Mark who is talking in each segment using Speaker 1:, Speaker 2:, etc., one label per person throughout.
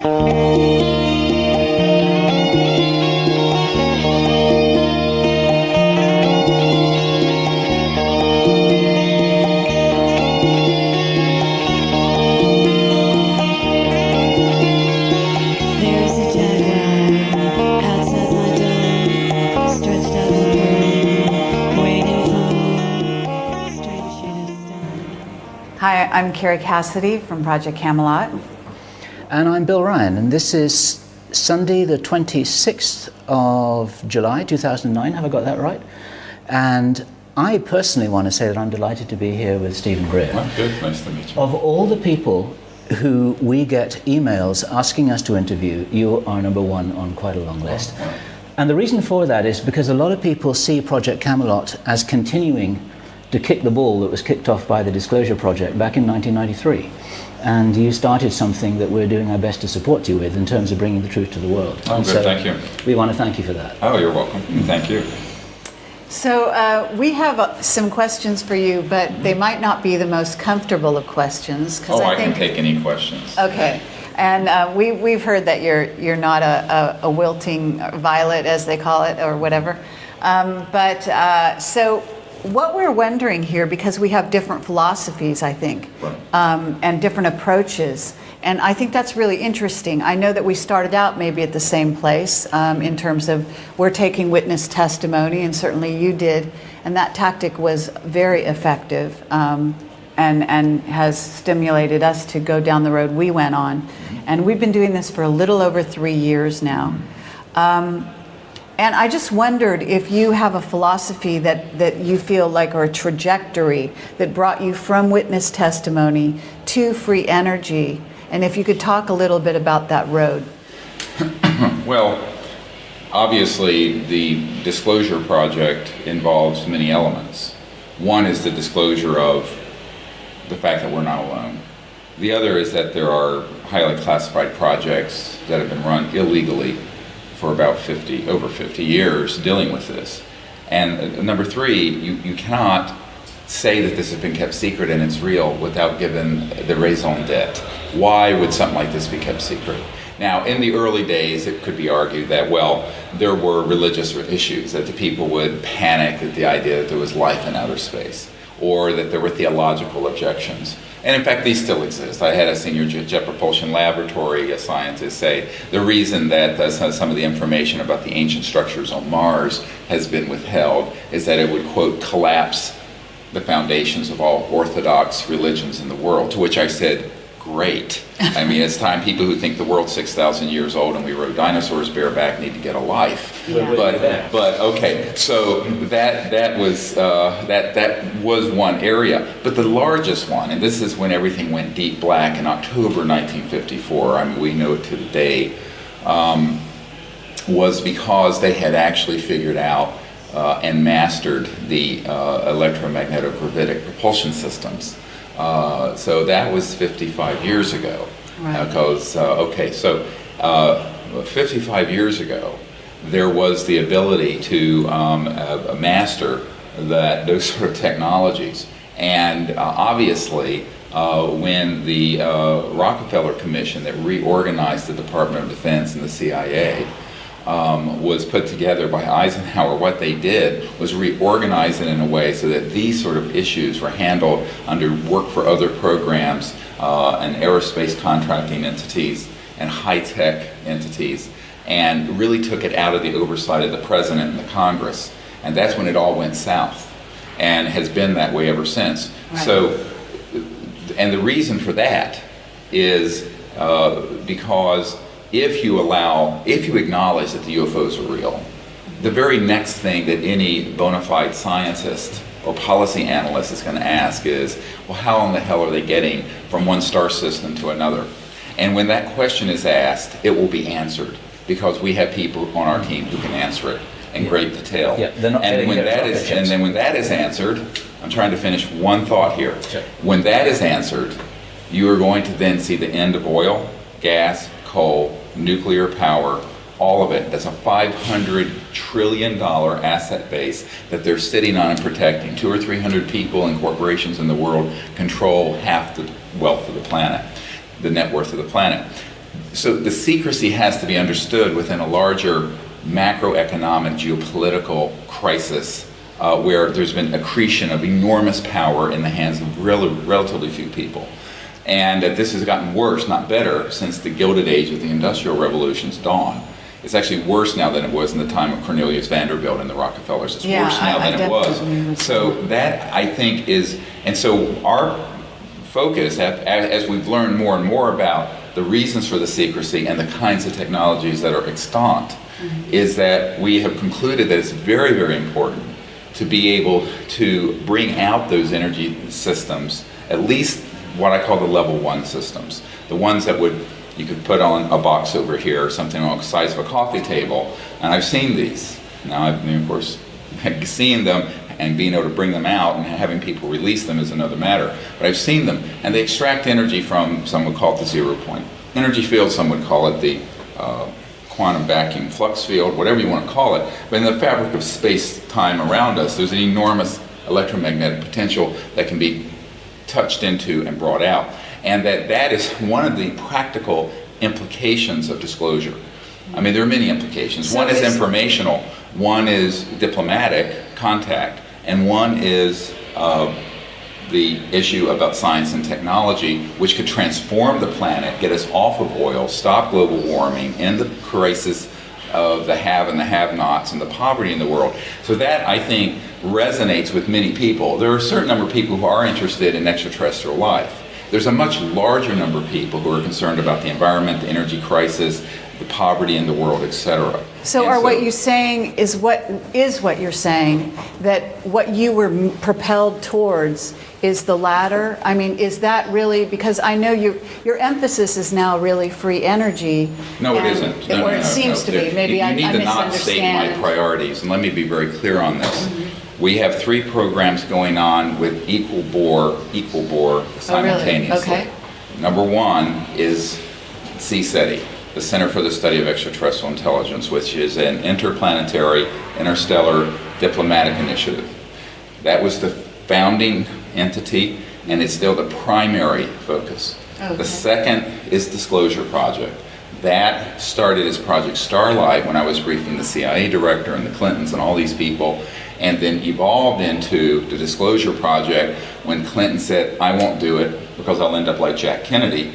Speaker 1: Hi, I'm Carrie Cassidy from Project Camelot.
Speaker 2: And I'm Bill Ryan, and this is Sunday the 26th of July 2009, have I got that right? And I personally want to say that I'm delighted to be here with Stephen Greer.
Speaker 3: Oh, good, nice to meet you.
Speaker 2: Of all the people who we get emails asking us to interview, you are number one on quite a long list.
Speaker 3: Oh, wow.
Speaker 2: And the reason for that is because a lot of people see Project Camelot as continuing to kick the ball that was kicked off by the Disclosure Project back in 1993. And you started something that we're doing our best to support you with in terms of bringing the truth to the world.
Speaker 3: Oh, good,
Speaker 2: so
Speaker 3: thank you.
Speaker 2: We want to thank you for that.
Speaker 3: Oh, you're welcome. Thank you.
Speaker 1: So we have some questions for you, but they might not be the most comfortable of questions.
Speaker 3: Oh, I can take any questions.
Speaker 1: Okay. And we've heard that you're not a wilting violet, as they call it, or whatever. So what we're wondering here, because we have different philosophies, I think,
Speaker 3: Right.
Speaker 1: and different approaches, and I think that's really interesting. I know that we started out maybe at the same place in terms of we're taking witness testimony, and certainly you did, and that tactic was very effective and has stimulated us to go down the road we went on. And we've been doing this for a little over 3 years now. And I just wondered if you have a philosophy that you feel like, or a trajectory that brought you from witness testimony to free energy, and if you could talk a little bit about that road.
Speaker 3: Well, obviously the Disclosure Project involves many elements. One is the disclosure of the fact that we're not alone. The other is that there are highly classified projects that have been run illegally for about over 50 years dealing with this. And number three, you cannot say that this has been kept secret and it's real without giving the raison d'etre. Why would something like this be kept secret? Now, in the early days, it could be argued that, well, there were religious issues, that the people would panic at the idea that there was life in outer space, or that there were theological objections. And in fact, these still exist. I had a senior Jet Propulsion Laboratory scientist say the reason that some of the information about the ancient structures on Mars has been withheld is that it would, quote, collapse the foundations of all orthodox religions in the world, to which I said, great. I mean, it's time people who think the world's 6,000 years old and we rode dinosaurs bareback need to get a life.
Speaker 1: Yeah.
Speaker 3: But okay, so that was one area. But the largest one, and this is when everything went deep black in October 1954, I mean, we know it to the day, was because they had actually figured out and mastered the electromagnetic-gravitic propulsion systems. So that was 55 years ago.
Speaker 1: Right.
Speaker 3: Because, 55 years ago, there was the ability to master those sort of technologies. And obviously, when the Rockefeller Commission that reorganized the Department of Defense and the CIA was put together by Eisenhower, what they did was reorganize it in a way so that these sort of issues were handled under work for other programs and aerospace contracting entities and high-tech entities, and really took it out of the oversight of the president and the Congress. And that's when it all went south, and has been that way ever since.
Speaker 1: Right.
Speaker 3: So, and the reason for that is because if you acknowledge that the UFOs are real, the very next thing that any bona fide scientist or policy analyst is going to ask is, well, how in the hell are they getting from one star system to another? And when that question is asked, it will be answered, because we have people on our team who can answer it in great detail.
Speaker 2: Yeah,
Speaker 3: and then when that is answered, I'm trying to finish one thought here.
Speaker 2: Sure.
Speaker 3: When that is answered, you are going to then see the end of oil, gas, coal, nuclear power, all of it. That's a $500 trillion asset base that they're sitting on and protecting. 200 or 300 people and corporations in the world control half the wealth of the planet, the net worth of the planet. So the secrecy has to be understood within a larger macroeconomic geopolitical crisis where there's been accretion of enormous power in the hands of relatively few people. And this has gotten worse, not better, since the Gilded Age of the Industrial Revolution's dawn. It's actually worse now than it was in the time of Cornelius Vanderbilt and the Rockefellers. It's worse now than it was. So that, I think, is, and so our focus, as we've learned more and more about the reasons for the secrecy and the kinds of technologies that are extant, is that we have concluded that it's very, very important to be able to bring out those energy systems, at least what I call the level 1 systems, the ones that you could put on a box over here or something on the size of a coffee table. And I've seen these. Now, I've, of course, seeing them and being able to bring them out and having people release them is another matter. But I've seen them, and they extract energy from, some would call it the 0 point energy field, some would call it the quantum vacuum flux field, whatever you want to call it. But in the fabric of space-time around us, there's an enormous electromagnetic potential that can be touched into and brought out. And that is one of the practical implications of disclosure. I mean, there are many implications.
Speaker 1: So
Speaker 3: one is informational, one is diplomatic contact, and one is the issue about science and technology, which could transform the planet, get us off of oil, stop global warming, end the crisis of the have and the have-nots and the poverty in the world. So that, I think, resonates with many people. There are a certain number of people who are interested in extraterrestrial life. There's a much larger number of people who are concerned about the environment, the energy crisis, the poverty in the world, etc.
Speaker 1: So what you're saying is what you're saying, that what you were propelled towards is the latter? I mean, is that really, because I know your emphasis is now really free energy.
Speaker 3: No, it isn't.
Speaker 1: Or it seems to be. Maybe I
Speaker 3: misunderstand. You need to not state my priorities, and let me be very clear on this. We have 3 programs going on with equal bore simultaneously.
Speaker 1: Oh, really? Okay.
Speaker 3: Number 1 is CSETI, the Center for the Study of Extraterrestrial Intelligence, which is an interplanetary, interstellar diplomatic initiative. That was the founding entity, and it's still the primary focus. Okay. The second is Disclosure Project. That started as Project Starlight when I was briefing the CIA director and the Clintons and all these people, and then evolved into the Disclosure Project when Clinton said, I won't do it because I'll end up like Jack Kennedy.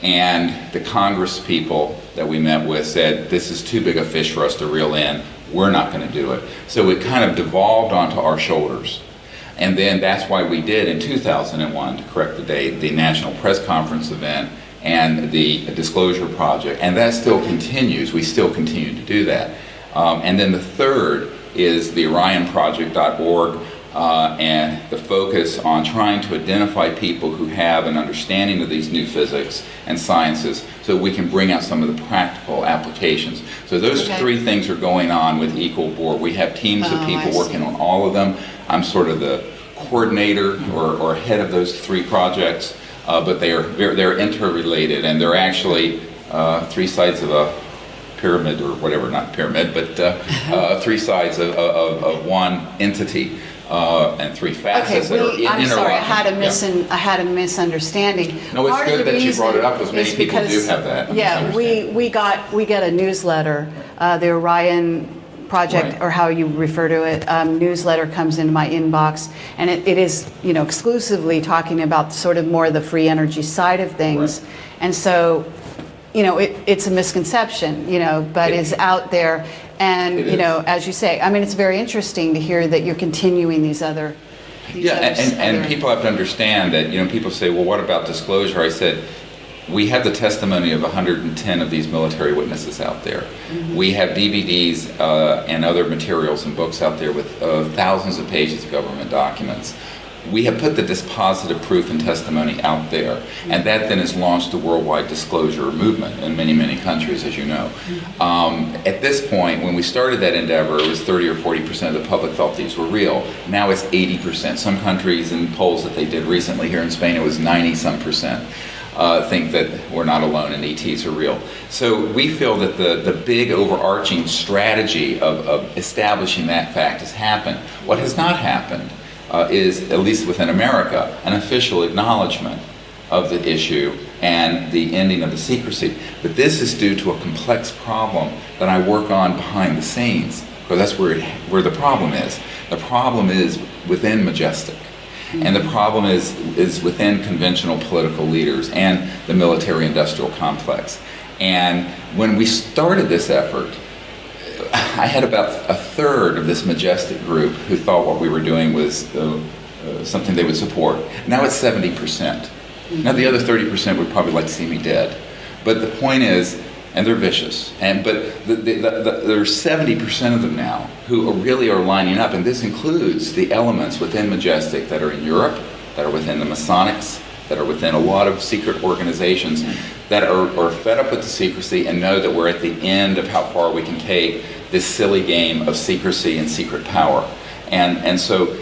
Speaker 3: And the Congress people that we met with said, this is too big a fish for us to reel in. We're not going to do it. So it kind of devolved onto our shoulders. And then that's why we did in 2001, to correct the date, the National Press Conference event and the Disclosure Project. And that still continues. We still continue to do that. And then the third is the OrionProject.org and the focus on trying to identify people who have an understanding of these new physics and sciences so we can bring out some of the practical applications. So those 3 things are going on with Equal Bore. We have teams of people working on all of them. I'm sort of the coordinator or head of those 3 projects, but they're interrelated, and they're actually 3 sides of a pyramid, or whatever, not pyramid, but 3 sides of one entity. And 3 facets that are interlocking.
Speaker 1: I'm sorry, I had a misunderstanding.
Speaker 3: No, it's good that you brought it up, because many people do have that.
Speaker 1: Yeah, we get a newsletter, the Orion Project,
Speaker 3: right,
Speaker 1: or how you refer to it, newsletter comes into my inbox, and it is, exclusively talking about sort of more the free energy side of things, right. And so, it's a misconception, but is out there. And, as you say, I mean, it's very interesting to hear that you're continuing these other...
Speaker 3: and people have to understand that, people say, well, what about disclosure? I said, we have the testimony of 110 of these military witnesses out there. Mm-hmm. We have DVDs and other materials and books out there with thousands of pages of government documents. We have put the dispositive proof and testimony out there, and that then has launched the worldwide disclosure movement in many, many countries, as you know. At this point, when we started that endeavor, it was 30 or 40% of the public felt these were real. Now it's 80%. Some countries, in polls that they did recently here in Spain, it was 90-some%. Think that we're not alone and ETs are real. So we feel that the big overarching strategy of establishing that fact has happened. What has not happened is, at least within America, an official acknowledgement of the issue and the ending of the secrecy. But this is due to a complex problem that I work on behind the scenes, because that's where the problem is. The problem is within Majestic. And the problem is within conventional political leaders and the military-industrial complex. And when we started this effort, I had about a third of this Majestic group who thought what we were doing was something they would support. Now it's 70%. Now the other 30% would probably like to see me dead. But the point is, and they're vicious, but there's 70% of them now who really are lining up, and this includes the elements within Majestic that are in Europe, that are within the Masonics, that are within a lot of secret organizations that are fed up with the secrecy and know that we're at the end of how far we can take this silly game of secrecy and secret power. And so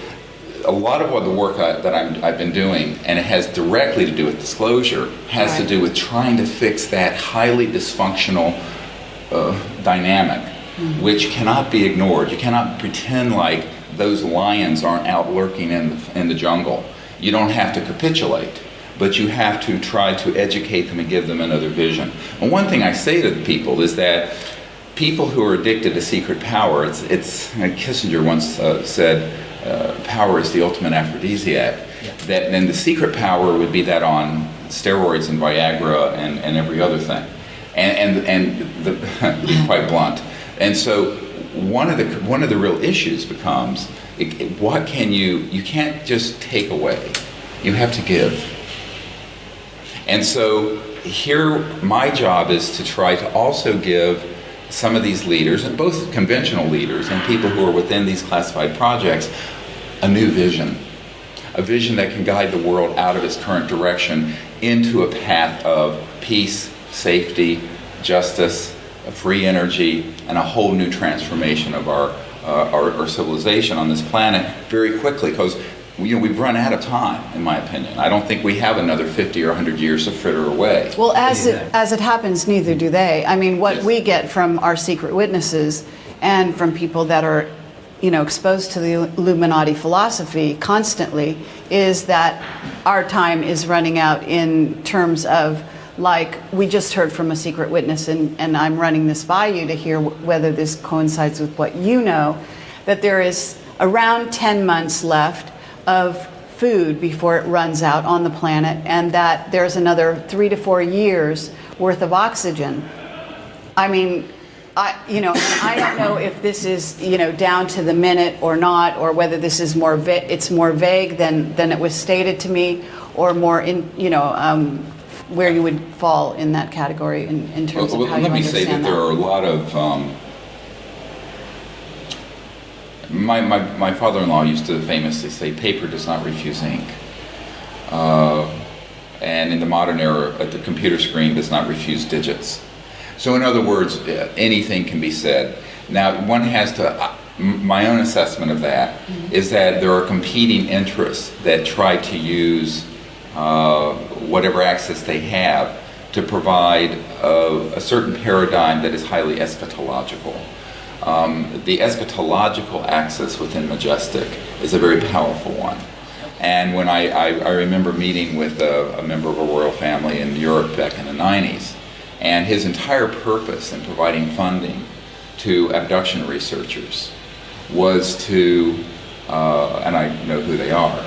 Speaker 3: a lot of what the work that I've been doing, and it has directly to do with disclosure, has to do with trying to fix that highly dysfunctional dynamic, which cannot be ignored. You cannot pretend like those lions aren't out lurking in the jungle. You don't have to capitulate, but you have to try to educate them and give them another vision. And one thing I say to the people is that people who are addicted to secret power, Kissinger once said, power is the ultimate aphrodisiac. Yeah. That then the secret power would be that on steroids and Viagra and every other thing, and to be quite blunt. And so one of the real issues becomes what can you can't just take away, you have to give. And so here my job is to try to also give some of these leaders, and both conventional leaders and people who are within these classified projects, a new vision. A vision that can guide the world out of its current direction into a path of peace, safety, justice, free energy, and a whole new transformation of our civilization on this planet very quickly, because we've run out of time, in my opinion. I don't think we have another 50 or 100 years to fritter away.
Speaker 1: Well, as it happens, neither do they. I mean, what we get from our secret witnesses and from people that are, exposed to the Illuminati philosophy constantly is that our time is running out in terms of, like, we just heard from a secret witness, and I'm running this by you to hear whether this coincides with what you know, that there is around 10 months left of food before it runs out on the planet, and that there's another 3 to 4 years worth of oxygen. I mean, I don't know if this is, down to the minute or not, or whether this is it's more vague than it was stated to me, or more in, where you would fall in that category in terms of how you understand that.
Speaker 3: Let me say that there are a lot of my father-in-law used to famously say, paper does not refuse ink. And in the modern era, the computer screen does not refuse digits. So in other words, anything can be said. Now, one has to, my own assessment of that is that there are competing interests that try to use whatever access they have to provide a certain paradigm that is highly eschatological. The eschatological axis within Majestic is a very powerful one. And when I remember meeting with a member of a royal family in Europe back in the 90s, and his entire purpose in providing funding to abduction researchers was to, and I know who they are,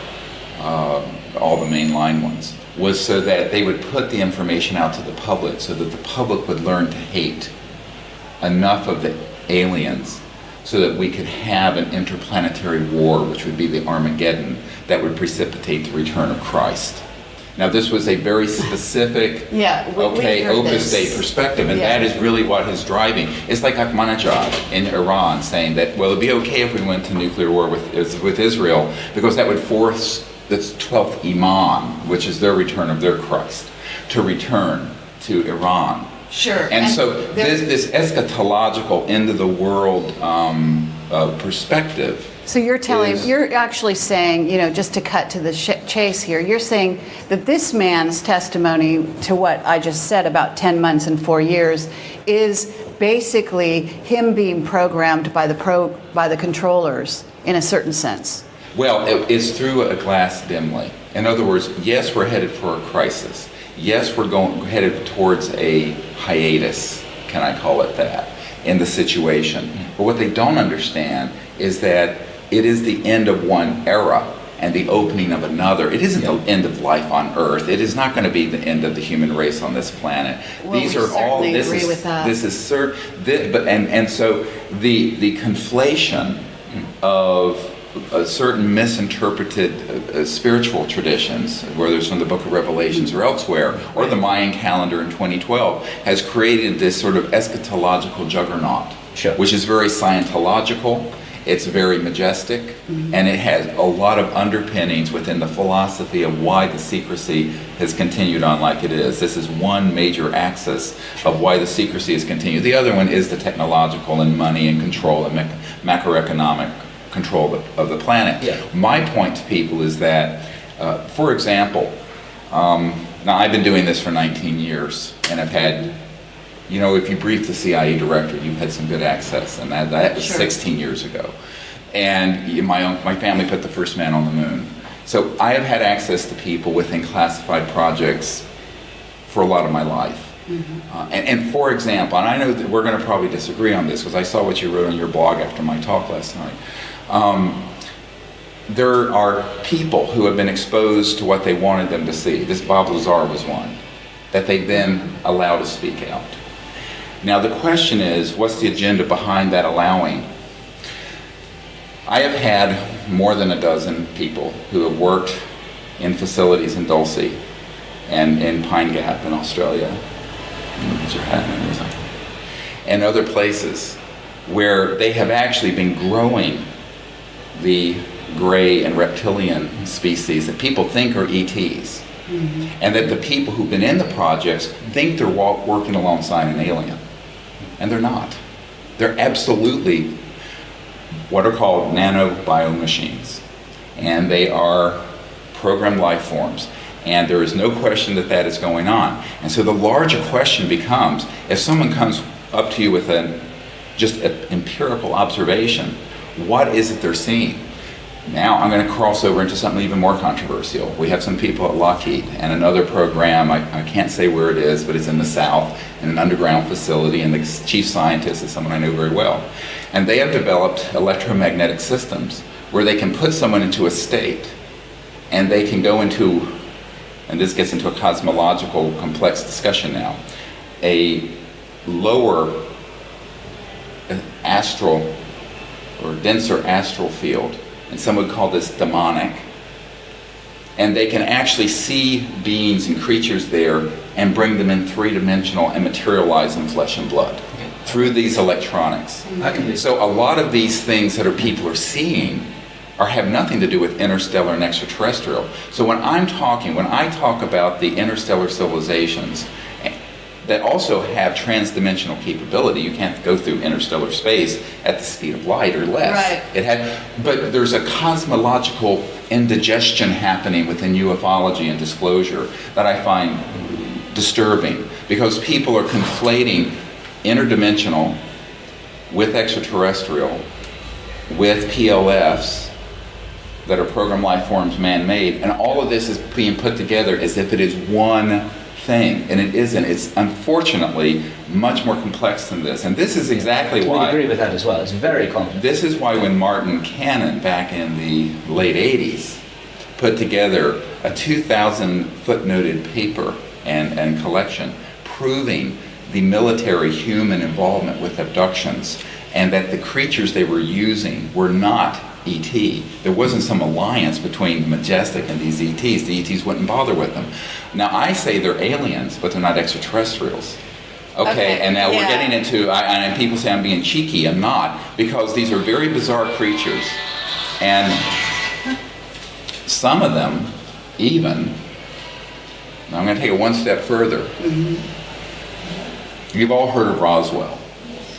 Speaker 3: all the mainline ones, was so that they would put the information out to the public so that the public would learn to hate enough of the aliens so that we could have an interplanetary war, which would be the Armageddon, that would precipitate the return of Christ. Now, this was a very specific, Opus Dei perspective, and that is really what is driving. It's like Ahmadinejad in Iran saying that, well, it'd be okay if we went to nuclear war with Israel, because that would force the 12th Imam, which is their return of their Christ, to return to Iran.
Speaker 1: Sure.
Speaker 3: And so this eschatological end of the world perspective.
Speaker 1: So you're actually saying, just to cut to the chase here, you're saying that this man's testimony to what I just said about 10 months and 4 years is basically him being programmed by the controllers in a certain sense.
Speaker 3: Well, it's through a glass dimly. In other words, yes, we're headed for a crisis. Yes, we're headed towards a hiatus, can I call it that, in the situation. But what they don't understand is that it is the end of one era and the opening of another. It isn't the end of life on Earth. It is not going to be the end of the human race on this planet.
Speaker 1: Well,
Speaker 3: These
Speaker 1: we
Speaker 3: are all.
Speaker 1: certainly
Speaker 3: This
Speaker 1: agree
Speaker 3: is
Speaker 1: with that.
Speaker 3: this is and so the conflation of certain misinterpreted spiritual traditions, whether it's from the Book of Revelations or elsewhere, or the Mayan calendar in 2012, has created this sort of eschatological juggernaut,
Speaker 2: Sure.
Speaker 3: which is very Scientological. It's very majestic, and it has a lot of underpinnings within the philosophy of why the secrecy has continued on like it is. This is one major axis of why the secrecy has continued. The other one is the technological and money and control and macroeconomic control of the planet.
Speaker 2: Yeah.
Speaker 3: My point to people is that, for example, now I've been doing this for 19 years, and I've had, you know, if you brief the CIA director, you've had some good access, and that was
Speaker 1: Sure.
Speaker 3: 16 years ago. And my family put the first man on the moon. So I have had access to people within classified projects for a lot of my life. And for example, and I know that we're going to probably disagree on this because I saw what you wrote on your blog after my talk last night. There are people who have been exposed to what they wanted them to see. This Bob Lazar was one that they then allow to speak out. Now the question is, what's the agenda behind that allowing? I have had more than a dozen people who have worked in facilities in Dulce and in Pine Gap in Australia, and other places where they have actually been growing the gray and reptilian species that people think are ETs. And that the people who've been in the projects think they're working alongside an alien. And they're not. They're absolutely what are called nanobiomachines. And they are programmed life forms. And there is no question that that is going on. And so the larger question becomes, if someone comes up to you with just an empirical observation, what is it they're seeing? Now I'm going to cross over into something even more controversial. We have some people at Lockheed and another program, I can't say where it is, but it's in the South, in an underground facility, and the chief scientist is someone I know very well. And they have developed electromagnetic systems where they can put someone into a state and they can go into, and this gets into a cosmological complex discussion now, a lower astral or denser astral field. And some would call this demonic. And they can actually see beings and creatures there and bring them in three-dimensional and materialize in flesh and blood through these electronics. So a lot of these things that people are seeing have nothing to do with interstellar and extraterrestrial. So when I talk about the interstellar civilizations that also have trans-dimensional capability. You can't go through interstellar space at the speed of light or less.
Speaker 1: Right.
Speaker 3: But there's a cosmological indigestion happening within ufology and disclosure that I find disturbing, because people are conflating interdimensional with extraterrestrial with PLFs that are programmed life forms, man-made, and all of this is being put together as if it is one thing, and it isn't. It's unfortunately much more complex than this, and this is exactly why.
Speaker 2: We agree with that as well. It's very complex.
Speaker 3: This is why when Martin Cannon, back in the late 80s, put together a 2,000 footnoted paper and collection proving the military human involvement with abductions, and that the creatures they were using were not ET. There wasn't some alliance between Majestic and these ETs. The ETs wouldn't bother with them. Now I say they're aliens, but they're not extraterrestrials. Okay, and now we're getting into, and people say I'm being cheeky. I'm not, because these are very bizarre creatures, and some of them even, now I'm going to take it one step further. You've all heard of Roswell.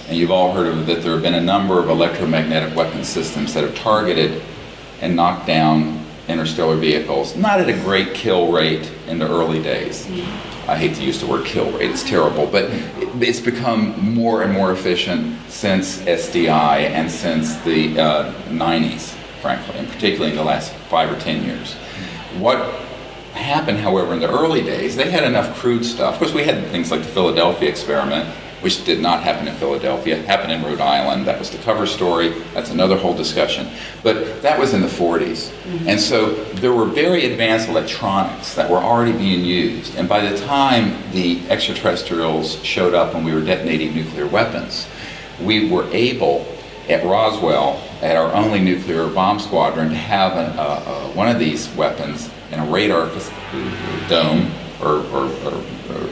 Speaker 3: And you've all heard of that there have been a number of electromagnetic weapon systems that have targeted and knocked down interstellar vehicles, not at a great kill rate in the early days. I hate to use the word kill rate, it's terrible, but it's become more and more efficient since SDI and since the 90s. frankly, and particularly in the last 5 or 10 years. What happened, however, in the early days, they had enough crude stuff. Of course, we had things like the Philadelphia experiment, which did not happen in Philadelphia. It happened in Rhode Island. That was the cover story. That's another whole discussion. But that was in the 40s. And so there were very advanced electronics that were already being used. And by the time the extraterrestrials showed up and we were detonating nuclear weapons, we were able, at Roswell, at our only nuclear bomb squadron, to have one of these weapons in a radar dome or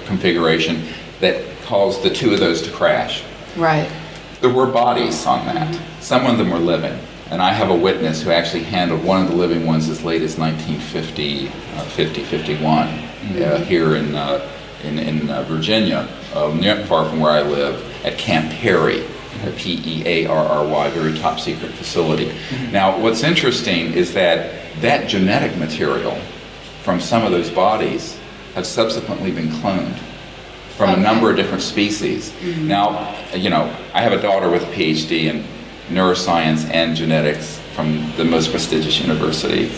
Speaker 3: configuration that caused the 2 of those to crash.
Speaker 1: Right.
Speaker 3: There were bodies on that. Some of them were living. And I have a witness who actually handled one of the living ones as late as 1950, 51, here in Virginia, not far from where I live, at Camp Perry, Pearry, very top secret facility. Now, what's interesting is that genetic material from some of those bodies have subsequently been cloned from a number of different species. Now, you know, I have a daughter with a PhD in neuroscience and genetics from the most prestigious university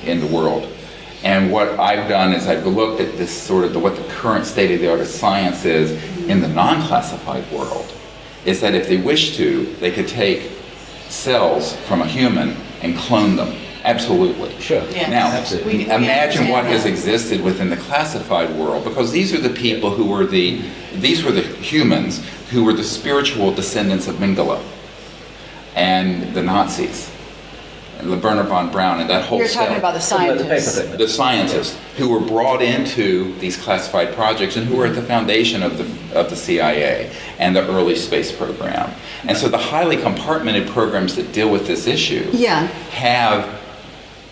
Speaker 3: in the world. And what I've done is I've looked at this sort of what the current state of the art of science is in the non-classified world, is that if they wish to, they could take cells from a human and clone them. Absolutely.
Speaker 2: Sure.
Speaker 1: Yeah.
Speaker 3: Now,
Speaker 1: We
Speaker 3: imagine what has
Speaker 1: understand that.
Speaker 3: existed within the classified world, because these are the people who were these were the humans who were the spiritual descendants of Mengele and the Nazis, and Werner von Braun, and that whole
Speaker 1: You're talking about the scientists.
Speaker 3: the scientists who were brought into these classified projects and who were at the foundation of the CIA and the early space program. And so the highly compartmented programs that deal with this issue have,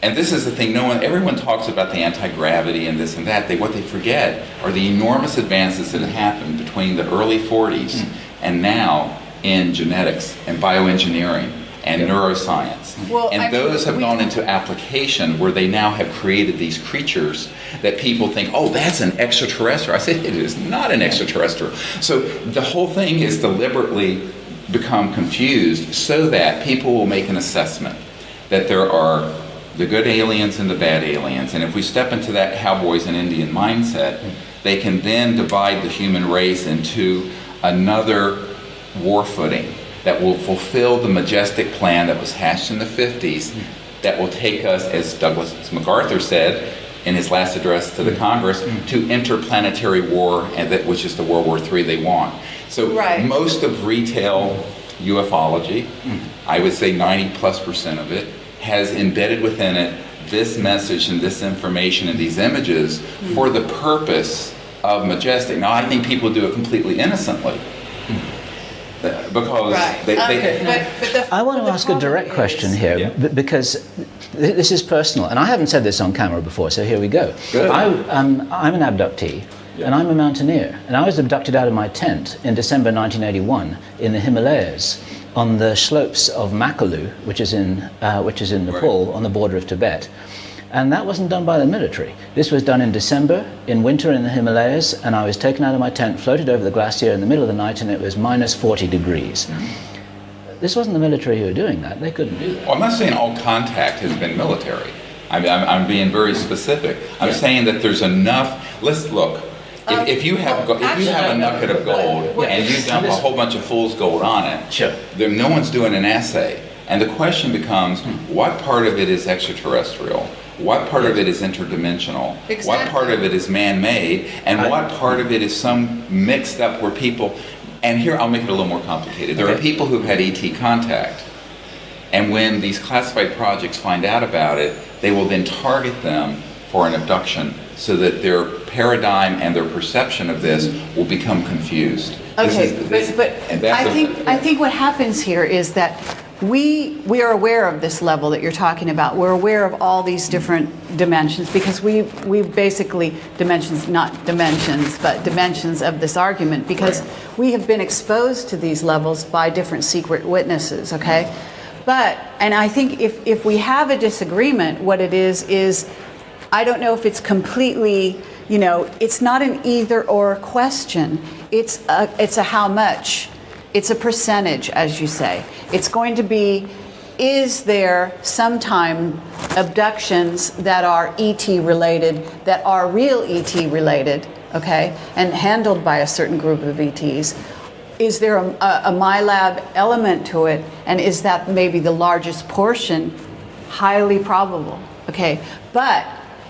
Speaker 3: and this is the thing, everyone talks about the anti-gravity and this and that. What they forget are the enormous advances that have happened between the early 40s and now in genetics and bioengineering and neuroscience.
Speaker 1: Well,
Speaker 3: and those have gone into application where they now have created these creatures that people think, oh, that's an extraterrestrial. I said, it is not an extraterrestrial. So the whole thing is deliberately become confused so that people will make an assessment that there are the good aliens and the bad aliens. And if we step into that cowboys and Indian mindset, they can then divide the human race into another war footing that will fulfill the majestic plan that was hatched in the 50s, that will take us, as Douglas MacArthur said in his last address to the Congress, to interplanetary war, and which is the World War III they want. So most of retail ufology, I would say 90+% of it, has embedded within it this message and this information and these images for the purpose of majestic. Now, I think people do it completely innocently. Because
Speaker 2: I want to ask a direct question here, because this is personal, and I haven't said this on camera before, so here we go. I'm an abductee, and I'm a mountaineer, and I was abducted out of my tent in December 1981 in the Himalayas on the slopes of Makalu, which is in Nepal, on the border of Tibet. And that wasn't done by the military. This was done in December, in winter in the Himalayas, and I was taken out of my tent, floated over the glacier in the middle of the night, and it was minus 40 degrees. This wasn't the military who were doing that. They couldn't do that.
Speaker 3: Well, I'm not saying all contact has been military. I'm being very specific. I'm saying that there's enough. Let's look. If you have a nugget of gold and you dump a whole bunch of fool's gold on it, then no one's doing an assay. And the question becomes, what part of it is extraterrestrial? What part of it is interdimensional?
Speaker 1: Exactly.
Speaker 3: What part of it is man-made? And what part of it is some mixed up where people... And here, I'll make it a little more complicated. There are people who've had ET contact. And when these classified projects find out about it, they will then target them for an abduction so that their paradigm and their perception of this will become confused.
Speaker 1: Okay, but I think what happens here is that we are aware of this level that you're talking about. We're aware of all these different dimensions because we basically not dimensions, but dimensions of this argument because we have been exposed to these levels by different secret witnesses, okay? And I think if we have a disagreement, what it is I don't know if it's completely, it's not an either or question. It's a how much. It's a percentage, as you say. It's going to be is there sometime abductions that are ET related, that are real ET related, okay, and handled by a certain group of ETs? Is there a MyLab element to it, and is that maybe the largest portion? Highly probable, okay? But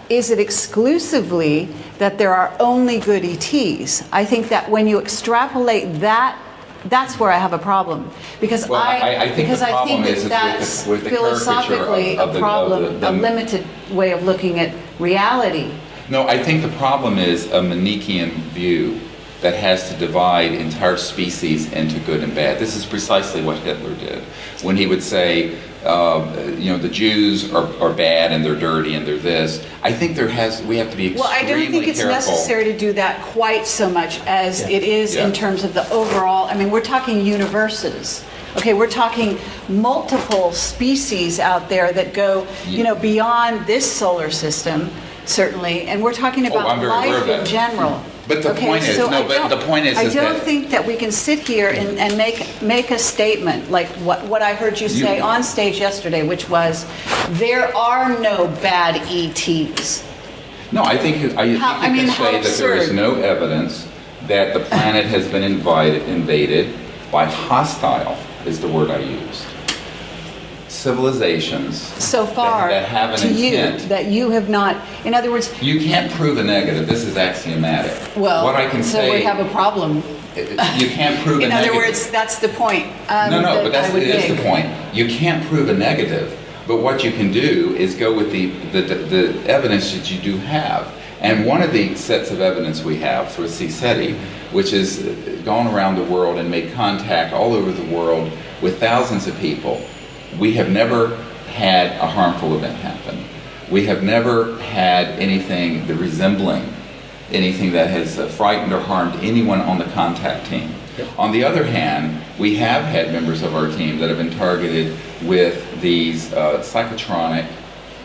Speaker 1: is it exclusively that there are only good ETs? I think that when you extrapolate that, that's where I have a problem, because
Speaker 3: Well, I think the problem is
Speaker 1: that's
Speaker 3: with the
Speaker 1: philosophically
Speaker 3: caricature of
Speaker 1: a problem,
Speaker 3: the
Speaker 1: a limited way of looking at reality.
Speaker 3: No, I think the problem is a Manichaean view that has to divide entire species into good and bad. This is precisely what Hitler did when he would say, the Jews are bad and they're dirty and they're this. I think we have to be extremely careful.
Speaker 1: Well, I don't think it's necessary to do that quite so much as it is in terms of the overall. I mean, we're talking universes. Okay, we're talking multiple species out there that go, beyond this solar system, certainly, and we're talking about life in general.
Speaker 3: But the point is,
Speaker 1: I don't think that we can sit here and make a statement like what I heard you say on stage yesterday, which was there are no bad ETs.
Speaker 3: No, I think you can say that there is no evidence that the planet has been invaded by hostile, is the word I used, civilizations
Speaker 1: so far
Speaker 3: that have an intent.
Speaker 1: That you have not, in other words,
Speaker 3: you can't prove a negative. This is axiomatic.
Speaker 1: Well,
Speaker 3: what I can
Speaker 1: so
Speaker 3: say,
Speaker 1: we have a problem.
Speaker 3: You can't prove a negative.
Speaker 1: In other words, that's the point.
Speaker 3: No, but it is the point. You can't prove a negative, but what you can do is go with the evidence that you do have. And one of the sets of evidence we have through CSETI, which has gone around the world and made contact all over the world with thousands of people, we have never had a harmful event happen. We have never had anything resembling anything that has frightened or harmed anyone on the contact team. Yep. On the other hand, we have had members of our team that have been targeted with these psychotronic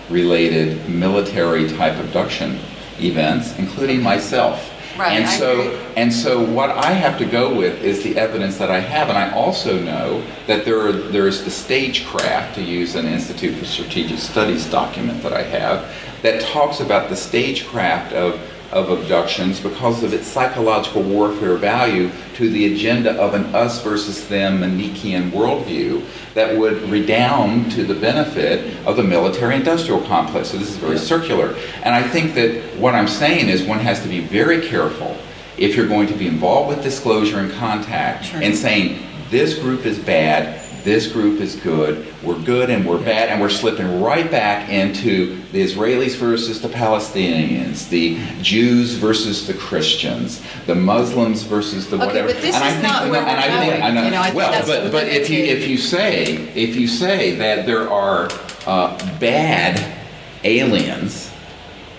Speaker 3: related military type abduction events, including myself.
Speaker 1: Right,
Speaker 3: and so what I have to go with is the evidence that I have, and I also know that there is the stagecraft, to use an Institute for Strategic Studies document that I have, that talks about the stagecraft of abductions because of its psychological warfare value to the agenda of an us versus them Manichaean worldview that would redound to the benefit of the military-industrial complex. So this is very circular. And I think that what I'm saying is one has to be very careful if you're going to be involved with disclosure and contact and saying this group is bad, this group is good and we're bad, and we're slipping right back into the Israelis versus the Palestinians, the Jews versus the Christians, the Muslims versus the whatever.
Speaker 1: But this is not where we're going.
Speaker 3: But if you say that there are bad aliens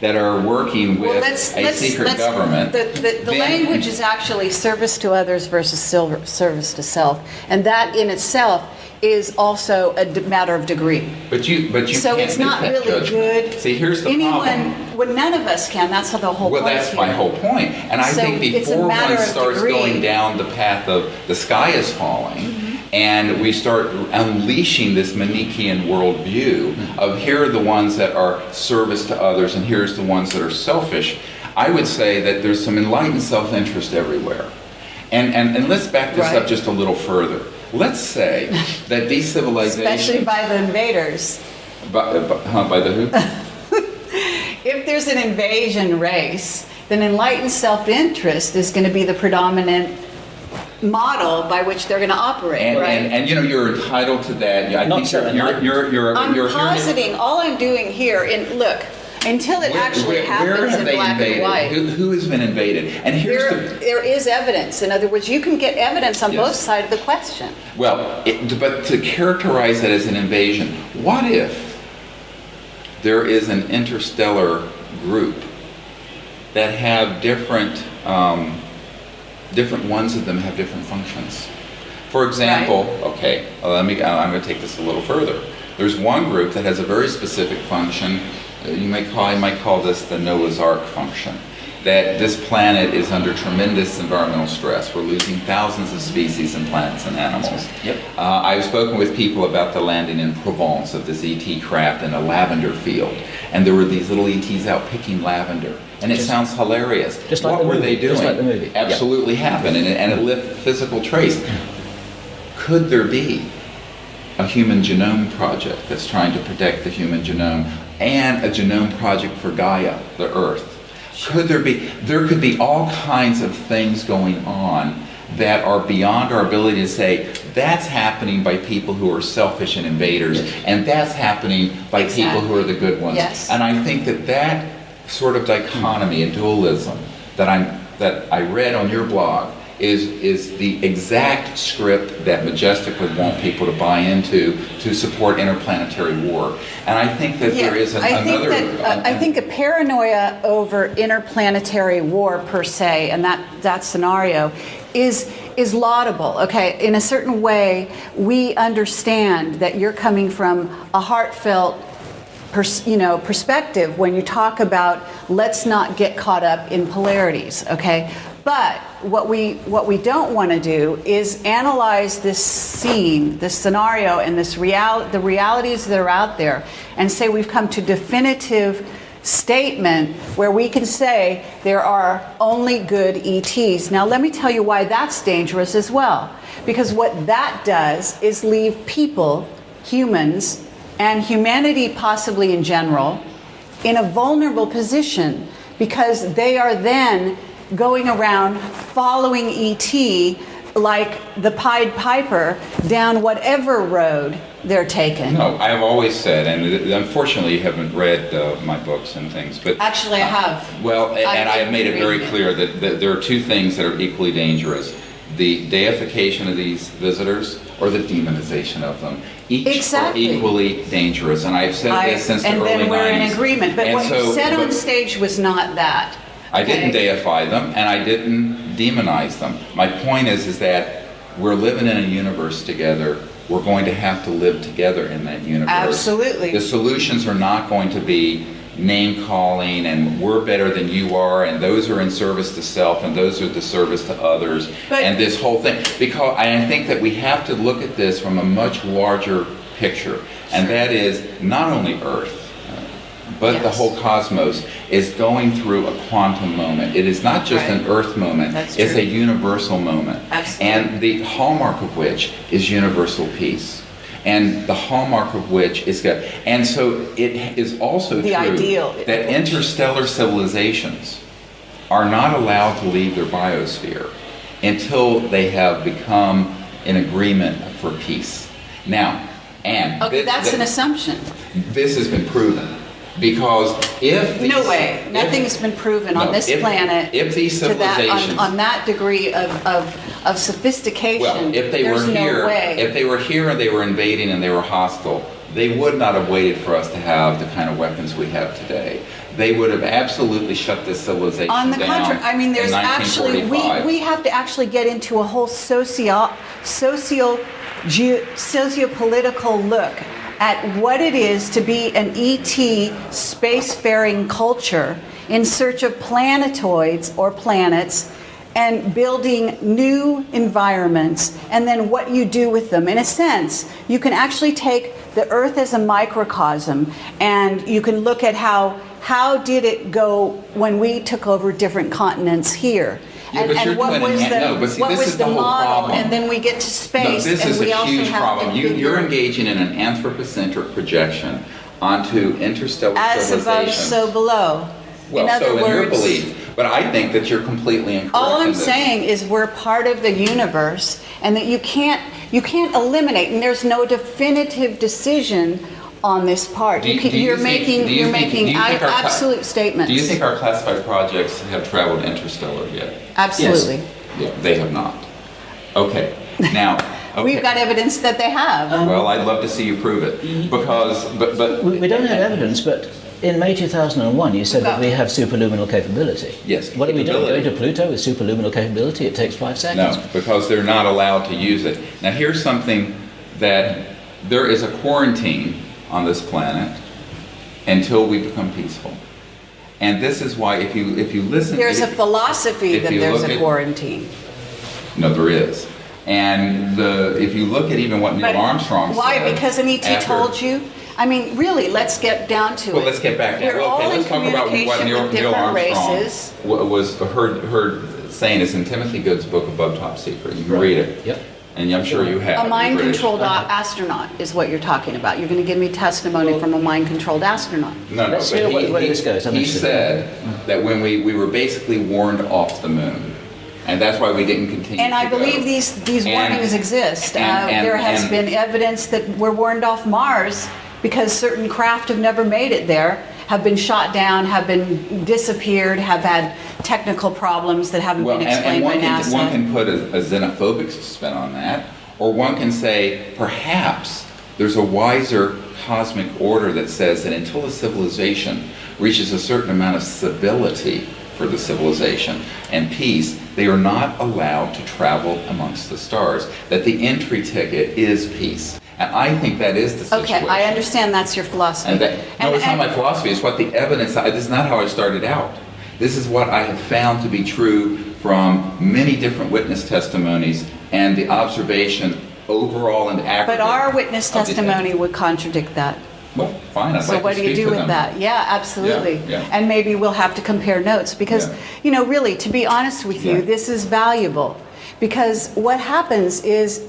Speaker 3: that are working with a secret government.
Speaker 1: The language is actually service to others versus service to self, and that in itself is also a matter of degree.
Speaker 3: But you
Speaker 1: so
Speaker 3: can't
Speaker 1: it's not
Speaker 3: make that
Speaker 1: really
Speaker 3: judgment.
Speaker 1: good.
Speaker 3: See, here's the problem.
Speaker 1: Well, none of us can. That's the whole point.
Speaker 3: Well, that's my whole point. And I think before one starts going down the path of the sky is falling, and we start unleashing this Manichaean worldview of here are the ones that are service to others and here's the ones that are selfish, I would say that there's some enlightened self-interest everywhere. And let's back this up just a little further. Let's say that these civilizations...
Speaker 1: Especially by the invaders.
Speaker 3: By the who?
Speaker 1: If there's an invasion race, then enlightened self-interest is going to be the predominant model by which they're going to operate, right?
Speaker 3: And you're entitled to that. I think you're
Speaker 1: positing. All I'm doing here, look, until it actually happens in black and white.
Speaker 3: Who has been invaded? And
Speaker 1: there is evidence. In other words, you can get evidence on both sides of the question.
Speaker 3: Well, but to characterize it as an invasion, what if there is an interstellar group that have different ones of them have different functions? For example, I'm going to take this a little further. There's one group that has a very specific function. You might call this the Noah's Ark function. that this planet is under tremendous environmental stress. We're losing thousands of species and plants and animals.
Speaker 2: Yep.
Speaker 3: I've spoken with people about the landing in Provence of this ET craft in a lavender field, and there were these little ETs out picking lavender. And it sounds hilarious.
Speaker 2: Just like
Speaker 3: what were they doing?
Speaker 2: Just like the movie.
Speaker 3: Absolutely happened, and it left physical trace. Could there be a human genome project that's trying to protect the human genome and a genome project for Gaia, the Earth? Could there be? There could be all kinds of things going on that are beyond our ability to say, that's happening by people who are selfish and invaders, and that's happening by people who are the good ones.
Speaker 1: Yes.
Speaker 3: And I think that sort of dichotomy and dualism that I read on your blog is the exact script that Majestic would want people to buy into to support interplanetary war. And I think that there is another...
Speaker 1: I think a paranoia over interplanetary war per se, and that scenario, is laudable. Okay, in a certain way, we understand that you're coming from a heartfelt perspective when you talk about let's not get caught up in polarities, okay? But what we don't want to do is analyze this scene, this scenario, and the realities that are out there, and say we've come to definitive statement where we can say there are only good ETs. Now let me tell you why that's dangerous as well. Because what that does is leave people, humans, and humanity possibly in general, in a vulnerable position, because they are then going around following ET like the Pied Piper down whatever road they're taking.
Speaker 3: No, I have always said, and unfortunately you haven't read my books and things, but...
Speaker 1: Actually, I have.
Speaker 3: Well, and I have made it very clear that there are two things that are equally dangerous. The deification of these visitors or the demonization of them. Each are equally dangerous, and I've said this since the early 90s.
Speaker 1: And then we're in agreement, but what you said on stage was not that.
Speaker 3: I didn't deify them, and I didn't demonize them. My point is that we're living in a universe together. We're going to have to live together in that universe.
Speaker 1: Absolutely.
Speaker 3: The solutions are not going to be name-calling and we're better than you are, and those are in service to self, and those are the service to others, and this whole thing. Because I think that we have to look at this from a much larger picture, and that is not only Earth, but the whole cosmos is going through a quantum moment. It is not just an Earth moment, it's a universal moment.
Speaker 1: Absolutely.
Speaker 3: And the hallmark of which is universal peace. And the hallmark of which is good. And so it is also true that interstellar civilizations are not allowed to leave their biosphere until they have become in agreement for peace. Now, and...
Speaker 1: Okay, that's an assumption.
Speaker 3: This has been proven. Because if these,
Speaker 1: no way, nothing's been proven on this planet.
Speaker 3: If these civilizations
Speaker 1: on that degree of sophistication,
Speaker 3: well, if they were here, if they were here and they were invading and they were hostile, they would not have waited for us to have the kind of weapons we have today. They would have absolutely shut this civilization down.
Speaker 1: On the contrary, I mean, there's actually we have to actually get into a whole sociopolitical look at what it is to be an ET spacefaring culture in search of planetoids or planets and building new environments, and then what you do with them. In a sense, you can actually take the Earth as a microcosm, and you can look at how did it go when we took over different continents here.
Speaker 3: Yeah,
Speaker 1: and what was the model, and then we get to space.
Speaker 3: No, this
Speaker 1: and
Speaker 3: is
Speaker 1: we
Speaker 3: a
Speaker 1: also
Speaker 3: huge
Speaker 1: have
Speaker 3: problem. You're engaging in an anthropocentric projection onto interstellar civilizations.
Speaker 1: As above, so below.
Speaker 3: Well,
Speaker 1: in other words,
Speaker 3: in your belief, but I think that you're completely incorrect.
Speaker 1: All I'm saying is we're part of the universe, and that you can't eliminate, and there's no definitive decision on this part. You're making absolute statements.
Speaker 3: Do you think our classified projects have traveled interstellar yet?
Speaker 1: Absolutely.
Speaker 3: Yes. Yeah, they have not. Okay. Now,
Speaker 1: we've got evidence that they have.
Speaker 3: Well, I'd love to see you prove it, because but
Speaker 2: we don't have evidence, but in May 2001, you said that we have superluminal capability.
Speaker 3: Yes.
Speaker 2: What are we doing? Going to Pluto with superluminal capability? It takes 5 seconds.
Speaker 3: No, because they're not allowed to use it. Now, here's something that there is a quarantine on this planet until we become peaceful. And this is why, if you listen,
Speaker 1: There's a philosophy
Speaker 3: if
Speaker 1: that
Speaker 3: you
Speaker 1: there's
Speaker 3: look
Speaker 1: a
Speaker 3: at-
Speaker 1: quarantine.
Speaker 3: No, there is. And if you look at even what Neil
Speaker 1: But
Speaker 3: Armstrong
Speaker 1: why?
Speaker 3: said,
Speaker 1: Because an ET
Speaker 3: after-
Speaker 1: told you? I mean, really, let's get down to it.
Speaker 3: Well, let's get back.
Speaker 1: We're
Speaker 3: Well, okay,
Speaker 1: all in
Speaker 3: let's talk about what
Speaker 1: communication
Speaker 3: Neil
Speaker 1: with different
Speaker 3: Armstrong
Speaker 1: races.
Speaker 3: was heard saying. It's in Timothy Good's book, Above Top Secret. You can read it.
Speaker 2: Yep.
Speaker 3: And I'm sure you have.
Speaker 1: A
Speaker 3: in
Speaker 1: mind-controlled
Speaker 3: British.
Speaker 1: astronaut is what you're talking about. You're going to give me testimony from a mind-controlled astronaut.
Speaker 3: No,
Speaker 2: Let's
Speaker 3: but
Speaker 2: hear where this goes. I'm
Speaker 3: he
Speaker 2: interested.
Speaker 3: said that when we were basically warned off the moon, and that's why we didn't continue.
Speaker 1: And I
Speaker 3: to go.
Speaker 1: believe these
Speaker 3: And-
Speaker 1: warnings exist.
Speaker 3: and-
Speaker 1: There has
Speaker 3: and-
Speaker 1: been evidence that we're warned off Mars because certain craft have never made it there, have been shot down, have been disappeared, have had technical problems that haven't
Speaker 3: Well,
Speaker 1: been
Speaker 3: and
Speaker 1: explained by NASA.
Speaker 3: one can put a xenophobic spin on that, or one can say perhaps there's a wiser cosmic order that says that until a civilization reaches a certain amount of stability for the civilization and peace, they are not allowed to travel amongst the stars. That the entry ticket is peace. And I think that is the situation.
Speaker 1: Okay, I understand that's your philosophy.
Speaker 3: And no, it's not my philosophy. It's what the evidence. This is not how I started out. This is what I have found to be true from many different witness testimonies and the observation overall and aggregate.
Speaker 1: But our witness
Speaker 3: of the-
Speaker 1: testimony would contradict that.
Speaker 3: Well, fine. I'd
Speaker 1: So
Speaker 3: like
Speaker 1: what
Speaker 3: to
Speaker 1: do you
Speaker 3: speak
Speaker 1: do
Speaker 3: to
Speaker 1: with
Speaker 3: them.
Speaker 1: that? Yeah, absolutely.
Speaker 3: Yeah, yeah.
Speaker 1: And maybe we'll have to compare notes because,
Speaker 3: Yeah.
Speaker 1: really, to be honest with you,
Speaker 3: Yeah.
Speaker 1: this is valuable. Because what happens is,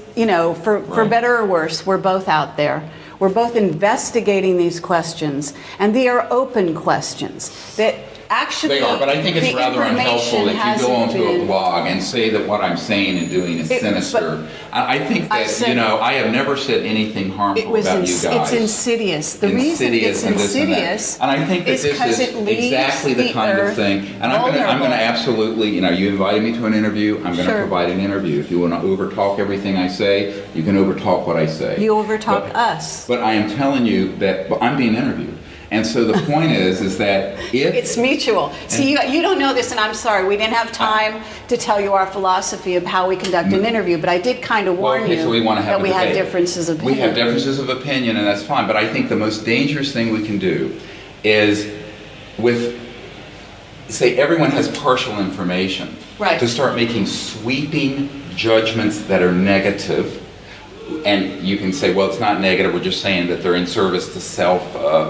Speaker 1: for
Speaker 3: Right.
Speaker 1: better or worse, we're both out there. We're both investigating these questions, and they are open questions that actually
Speaker 3: They are, but I think it's
Speaker 1: the
Speaker 3: rather unhelpful
Speaker 1: information
Speaker 3: if you go
Speaker 1: hasn't
Speaker 3: onto a
Speaker 1: been-
Speaker 3: blog and say that what I'm saying and doing is
Speaker 1: It-
Speaker 3: sinister. I think
Speaker 1: I
Speaker 3: that,
Speaker 1: said-
Speaker 3: I have never said anything
Speaker 1: It
Speaker 3: harmful
Speaker 1: was
Speaker 3: about you guys.
Speaker 1: it's insidious. The reason it's
Speaker 3: and this and that.
Speaker 1: insidious
Speaker 3: And I think that
Speaker 1: is
Speaker 3: this
Speaker 1: because
Speaker 3: is
Speaker 1: it leaves
Speaker 3: exactly the kind of
Speaker 1: Earth
Speaker 3: thing. And I'm
Speaker 1: vulnerable.
Speaker 3: going to absolutely, you invited me to an interview. I'm going to
Speaker 1: Sure.
Speaker 3: provide an interview. If you want to overtalk everything I say, you can overtalk what I say.
Speaker 1: You overtalk
Speaker 3: But-
Speaker 1: us.
Speaker 3: But I am telling you that I'm being interviewed. And so the point is that if
Speaker 1: It's mutual. See, you don't know this, and I'm sorry. We didn't have time to tell you our philosophy of how we conduct an interview, but I did kind of warn
Speaker 3: okay,
Speaker 1: you
Speaker 3: so we want to have
Speaker 1: that
Speaker 3: a
Speaker 1: we had
Speaker 3: debate.
Speaker 1: differences of
Speaker 3: We
Speaker 1: opinion.
Speaker 3: have differences of opinion, and that's fine. But I think the most dangerous thing we can do is say everyone has partial information.
Speaker 1: Right.
Speaker 3: To start making sweeping judgments that are negative. And you can say, well, it's not negative, we're just saying that they're in service to self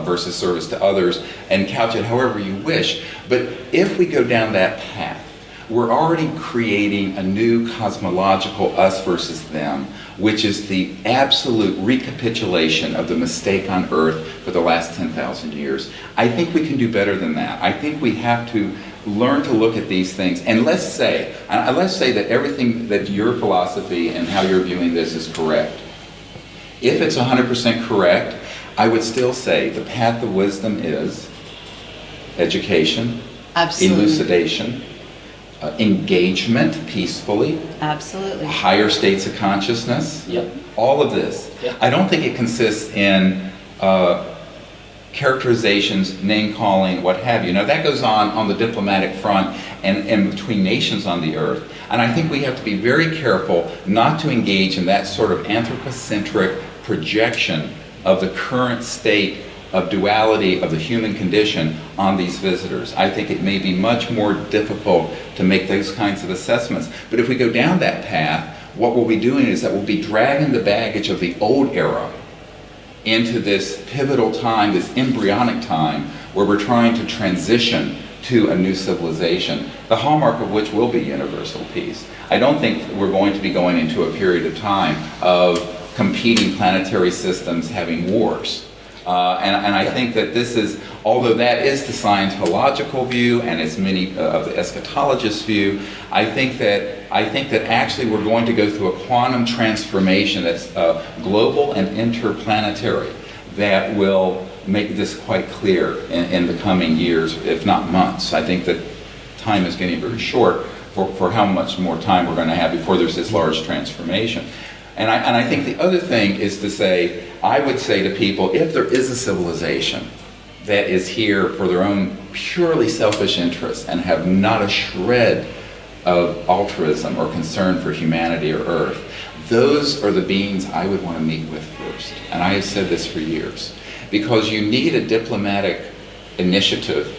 Speaker 3: versus service to others, and couch it however you wish. But if we go down that path, we're already creating a new cosmological us versus them, which is the absolute recapitulation of the mistake on Earth for the last 10,000 years. I think we can do better than that. I think we have to learn to look at these things, and let's say that everything that your philosophy and how you're viewing this is correct. If it's 100% correct, I would still say the path of wisdom is education,
Speaker 1: Absolutely.
Speaker 3: elucidation, engagement peacefully,
Speaker 1: Absolutely.
Speaker 3: higher states of consciousness,
Speaker 2: Yep.
Speaker 3: all of this.
Speaker 2: Yep.
Speaker 3: I don't think it consists in characterizations, name calling, what have you. Now that goes on the diplomatic front and between nations on the earth. And I think we have to be very careful not to engage in that sort of anthropocentric projection of the current state of duality of the human condition on these visitors. I think it may be much more difficult to make those kinds of assessments. But if we go down that path, what we'll be doing is that we'll be dragging the baggage of the old era into this pivotal time, this embryonic time, where we're trying to transition to a new civilization, the hallmark of which will be universal peace. I don't think we're going to be going into a period of time of competing planetary systems having wars. And I think that this is, although that is the Scientological view and it's many of the eschatologists' view, I think that actually we're going to go through a quantum transformation that's global and interplanetary that will make this quite clear in the coming years, if not months. I think that time is getting very short for how much more time we're going to have before there's this large transformation. And I think the other thing is to say, I would say to people, if there is a civilization that is here for their own purely selfish interests and have not a shred of altruism or concern for humanity or Earth, those are the beings I would want to meet with first. And I have said this for years. Because you need a diplomatic initiative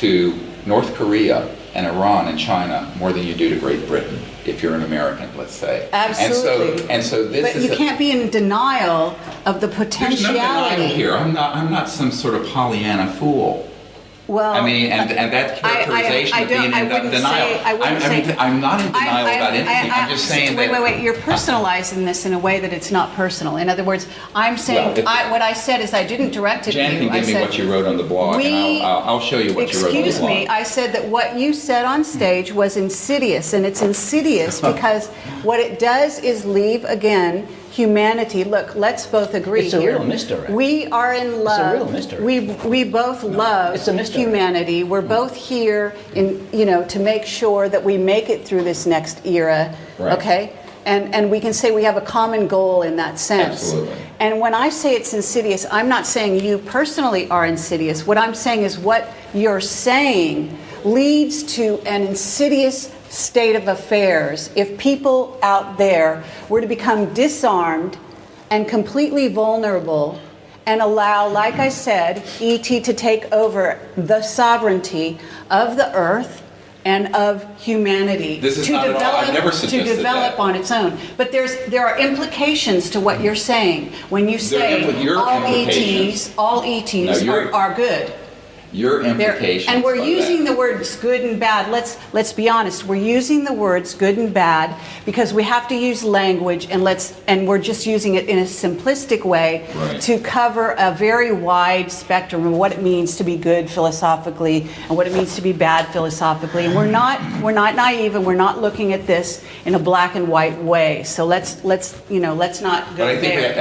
Speaker 3: to North Korea and Iran and China more than you do to Great Britain, if you're an American, let's say.
Speaker 1: Absolutely.
Speaker 3: And so this
Speaker 1: But
Speaker 3: is
Speaker 1: you can't be in denial of the
Speaker 3: There's no
Speaker 1: potentiality.
Speaker 3: denial here. I'm not some sort of Pollyanna fool.
Speaker 1: Well,
Speaker 3: I mean, and that characterization of being in denial. I'm not in denial about anything. I'm just saying that.
Speaker 1: Wait. You're personalizing this in a way that it's not personal. In other words, I'm saying what I said is I didn't direct it
Speaker 3: Jan
Speaker 1: to you.
Speaker 3: can give me what you wrote on the blog, and I'll show you what you wrote on the blog.
Speaker 1: Excuse me. I said that what you said on stage was insidious, and it's insidious because what it does is leave again humanity. Look, let's both agree
Speaker 2: It's a
Speaker 1: here.
Speaker 2: real misdirect.
Speaker 1: We are in love.
Speaker 2: It's a real misdirect.
Speaker 1: We both love
Speaker 2: it's a misdirect.
Speaker 1: humanity. We're both here to make sure that we make it through this next era.
Speaker 3: Right.
Speaker 1: Okay? And we can say we have a common goal in that sense.
Speaker 3: Absolutely.
Speaker 1: And when I say it's insidious, I'm not saying you personally are insidious. What I'm saying is what you're saying leads to an insidious state of affairs if people out there were to become disarmed and completely vulnerable and allow, like I said, ET to take over the sovereignty of the earth and of humanity
Speaker 3: This is not at all- I've never suggested that.
Speaker 1: on its own. But there are implications to what you're saying when you say
Speaker 3: your implications.
Speaker 1: all ETs are good.
Speaker 3: Your implications.
Speaker 1: And we're
Speaker 3: by
Speaker 1: using
Speaker 3: that.
Speaker 1: the words good and bad. Let's be honest. We're using the words good and bad because we have to use language, and we're just using it in a simplistic way
Speaker 3: Right.
Speaker 1: to cover a very wide spectrum of what it means to be good philosophically and what it means to be bad philosophically. And we're not naive, and we're not looking at this in a black and white way. So let's not go
Speaker 3: But I think
Speaker 1: there.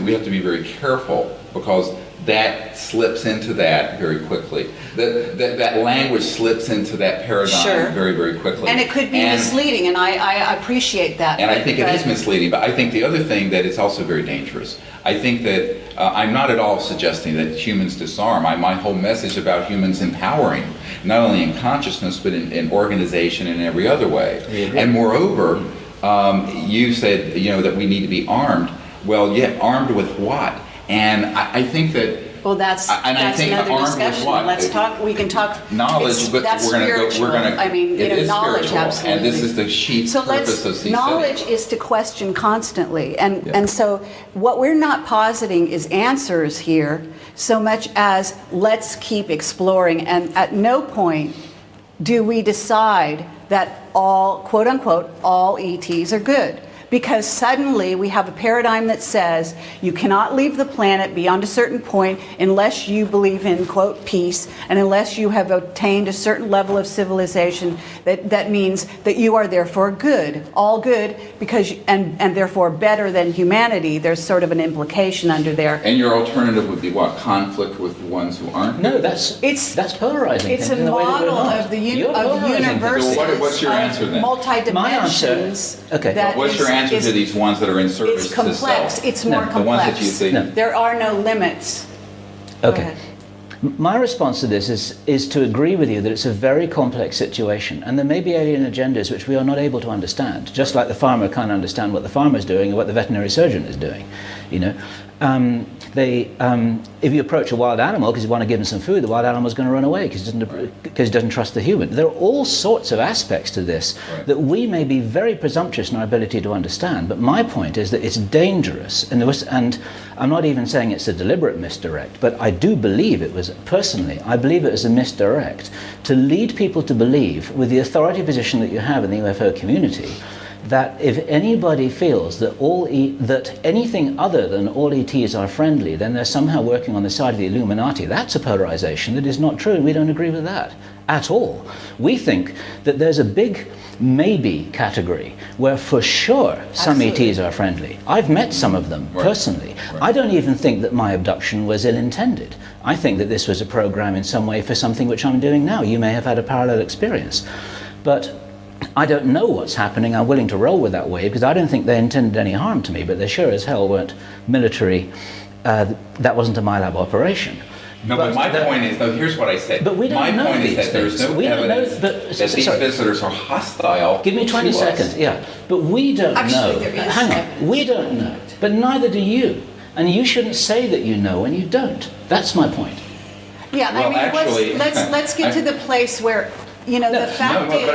Speaker 3: we have to be very careful because that slips into that very quickly. That language slips into that paradigm
Speaker 1: Sure.
Speaker 3: very, very quickly.
Speaker 1: And it could be misleading, and I appreciate that.
Speaker 3: And I think it
Speaker 1: But-
Speaker 3: is misleading, but I think the other thing that it's also very dangerous. I think that I'm not at all suggesting that humans disarm. My whole message about humans empowering, not only in consciousness, but in organization and every other way. And moreover, you said that we need to be armed. Well, yeah, armed with what? And I think that.
Speaker 1: Well, that's
Speaker 3: think
Speaker 1: another
Speaker 3: armed with
Speaker 1: discussion.
Speaker 3: what?
Speaker 1: Let's talk. We can talk
Speaker 3: Knowledge, but
Speaker 1: that's
Speaker 3: we're going to
Speaker 1: spiritual.
Speaker 3: go. We're going to.
Speaker 1: I mean,
Speaker 3: it is
Speaker 1: knowledge,
Speaker 3: spiritual,
Speaker 1: absolutely.
Speaker 3: and this is the chief purpose of CSETI.
Speaker 1: Knowledge is to question constantly, and so what we're not positing is answers here, so much as let's keep exploring. And at no point do we decide that all, quote unquote, all ETs are good. Because suddenly we have a paradigm that says you cannot leave the planet beyond a certain point unless you believe in, quote, peace, and unless you have attained a certain level of civilization that means that you are therefore good, all good, because and therefore better than humanity. There's sort of an implication under there.
Speaker 3: And your alternative would be what? Conflict with the ones who aren't?
Speaker 2: No, that's polarizing.
Speaker 1: It's a
Speaker 2: in the way that we're
Speaker 1: model
Speaker 2: not.
Speaker 1: of the
Speaker 2: You're polarizing
Speaker 1: universes.
Speaker 3: So what's your answer then?
Speaker 1: Multi-dimensions.
Speaker 2: Okay.
Speaker 1: that
Speaker 3: What's your answer
Speaker 1: is-
Speaker 3: to these ones that are in service
Speaker 1: It's
Speaker 3: to
Speaker 1: complex.
Speaker 3: self?
Speaker 1: It's more
Speaker 2: No,
Speaker 3: the ones
Speaker 1: complex.
Speaker 3: that you see.
Speaker 2: No.
Speaker 1: There are no limits. Go
Speaker 2: Okay.
Speaker 1: ahead.
Speaker 2: My response to this is to agree with you that it's a very complex situation, and there may be alien agendas which we are not able to understand, just like the farmer can't understand what the farmer's doing or what the veterinary surgeon is doing. If you approach a wild animal because you want to give him some food, the wild animal is going to run away because he doesn't trust the human. There are all sorts of aspects to this that we may be very presumptuous in our ability to understand, but my point is that it's dangerous, and I'm not even saying it's a deliberate misdirect, but I do believe it was, personally, I believe it was a misdirect to lead people to believe, with the authority position that you have in the UFO community, that if anybody feels that that anything other than all ETs are friendly, then they're somehow working on the side of the Illuminati. That's a polarization that is not true, and we don't agree with that at all. We think that there's a big maybe category where for sure some
Speaker 1: Absolutely.
Speaker 2: ETs are friendly. I've met some of them personally. I don't even think that my abduction was ill-intended. I think that this was a program in some way for something which I'm doing now. You may have had a parallel experience. But I don't know what's happening. I'm willing to roll with that wave because I don't think they intended any harm to me, but they sure as hell weren't military. That wasn't a MyLab operation.
Speaker 3: No, but my point is, no, here's what I said.
Speaker 2: But we don't know
Speaker 3: My point is
Speaker 2: these
Speaker 3: that there's
Speaker 2: things.
Speaker 3: no
Speaker 2: We don't know-
Speaker 3: evidence
Speaker 2: but-
Speaker 3: that these
Speaker 2: sorry.
Speaker 3: visitors are hostile.
Speaker 2: Give me 20
Speaker 3: to
Speaker 2: seconds,
Speaker 3: us.
Speaker 2: yeah. But we don't
Speaker 1: Actually,
Speaker 2: know.
Speaker 1: there is
Speaker 2: Hang on.
Speaker 1: evidence.
Speaker 2: We don't know. But neither do you. And you shouldn't say that you know when you don't. That's my point.
Speaker 1: Yeah,
Speaker 3: Well,
Speaker 1: I mean,
Speaker 3: actually,
Speaker 1: let's get to the place where, the fact is.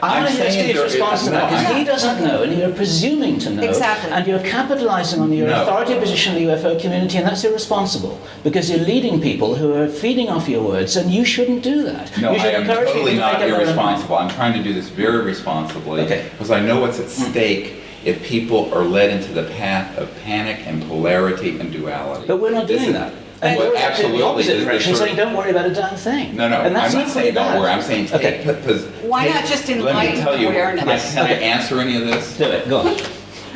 Speaker 2: I want to hear Steve's response to that, because he doesn't know, and you're presuming to know.
Speaker 1: Exactly.
Speaker 2: And you're capitalizing on your authority position in the UFO community, and that's irresponsible, because you're leading people who are feeding off your words, and you shouldn't do that.
Speaker 3: No,
Speaker 2: you should
Speaker 3: I am
Speaker 2: encourage
Speaker 3: totally
Speaker 2: people to
Speaker 3: not
Speaker 2: make up their own mind.
Speaker 3: irresponsible. I'm trying to do this very responsibly.
Speaker 2: Okay.
Speaker 3: Because I know what's at stake if people are led into the path of panic and polarity and duality.
Speaker 2: But we're not doing that. And
Speaker 3: Well,
Speaker 2: you're acting in the opposite
Speaker 3: absolutely.
Speaker 2: direction, saying don't worry about a damn thing.
Speaker 3: No,
Speaker 2: And that's
Speaker 3: I'm not
Speaker 2: equally
Speaker 3: saying don't
Speaker 2: bad.
Speaker 3: worry. I'm saying take.
Speaker 1: Why not just
Speaker 3: Let me
Speaker 1: enlighten
Speaker 3: tell you.
Speaker 1: awareness?
Speaker 3: Can I answer any of this?
Speaker 2: Do it, go on.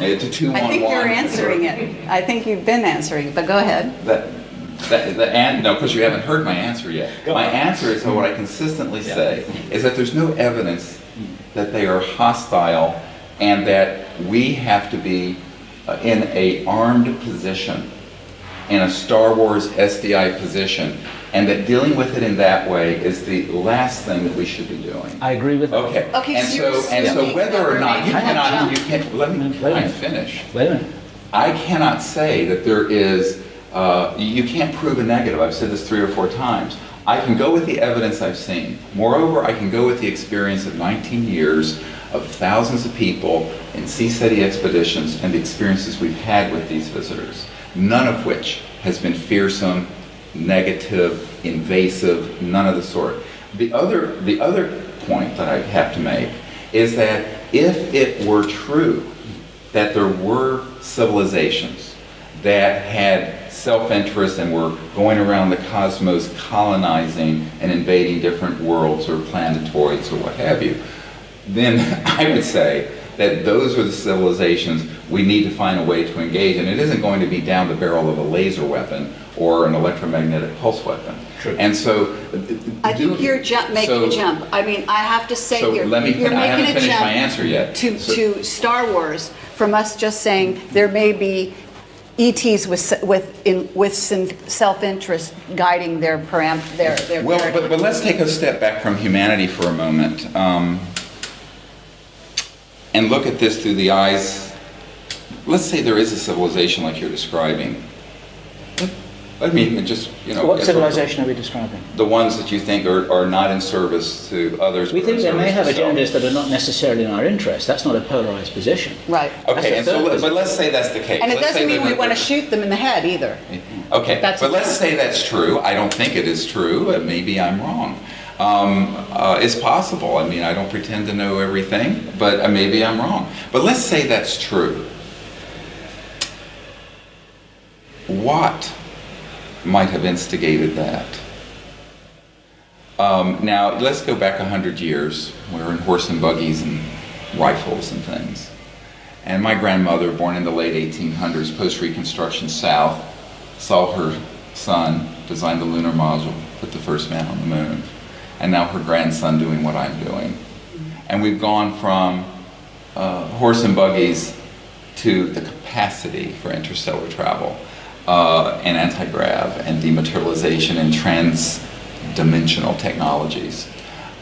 Speaker 3: It's a 2-1-1.
Speaker 1: I think you're answering it. I think you've been answering it, but go ahead.
Speaker 3: No, because you haven't heard my answer yet. My answer is what I consistently say is that there's no evidence that they are hostile and that we have to be in a armed position, in a Star Wars SDI position, and that dealing with it in that way is the last thing that we should be doing.
Speaker 2: I agree with that.
Speaker 3: Okay.
Speaker 1: Okay,
Speaker 3: and
Speaker 1: so you're
Speaker 3: so
Speaker 1: assuming
Speaker 3: whether or
Speaker 1: that
Speaker 3: not
Speaker 1: we're
Speaker 3: you
Speaker 1: making that
Speaker 3: cannot,
Speaker 1: jump.
Speaker 3: you can't let me
Speaker 2: Wait a minute.
Speaker 3: finish.
Speaker 2: Wait a minute.
Speaker 3: I cannot say that there is, you can't prove a negative. I've said this 3 or 4 times. I can go with the evidence I've seen. Moreover, I can go with the experience of 19 years of thousands of people in CSETI expeditions and the experiences we've had with these visitors, none of which has been fearsome, negative, invasive, none of the sort. The other point that I have to make is that if it were true that there were civilizations that had self-interest and were going around the cosmos colonizing and invading different worlds or planetoids or what have you, then I would say that those are the civilizations we need to find a way to engage, and it isn't going to be down the barrel of a laser weapon or an electromagnetic pulse weapon.
Speaker 2: True.
Speaker 3: And so
Speaker 1: I think you're making a jump. I mean, I have to say here, you're
Speaker 3: I haven't
Speaker 1: making a
Speaker 3: finished
Speaker 1: jump
Speaker 3: my answer yet.
Speaker 1: to Star Wars from us just saying there may be ETs with some self-interest guiding their
Speaker 3: Well, but let's take a step back from humanity for a moment and look at this through the eyes. Let's say there is a civilization like you're describing. I mean, just,
Speaker 2: What civilization are we describing?
Speaker 3: The ones that you think are not in service to others.
Speaker 2: We
Speaker 3: but
Speaker 2: think
Speaker 3: in
Speaker 2: they may have
Speaker 3: service to
Speaker 2: agendas
Speaker 3: self.
Speaker 2: that are not necessarally in our interest. That's not a polarized position.
Speaker 1: Right.
Speaker 3: Okay,
Speaker 2: That's the third
Speaker 3: but let's say that's the case.
Speaker 1: And it
Speaker 3: Let's say
Speaker 1: doesn't mean
Speaker 3: that
Speaker 1: we want to shoot them in the head either.
Speaker 3: Okay,
Speaker 1: That's
Speaker 3: but let's
Speaker 1: okay.
Speaker 3: say that's true. I don't think it is true. Maybe I'm wrong. It's possible. I mean, I don't pretend to know everything, but maybe I'm wrong. But let's say that's true. What might have instigated that? Now, let's go back 100 years. We're in horse and buggies and rifles and things. And my grandmother, born in the late 1800s, post-Reconstruction South, saw her son design the lunar module, put the first man on the moon. And now her grandson doing what I'm doing. And we've gone from horse and buggies to the capacity for interstellar travel and anti-grav and dematerialization and trans-dimensional technologies,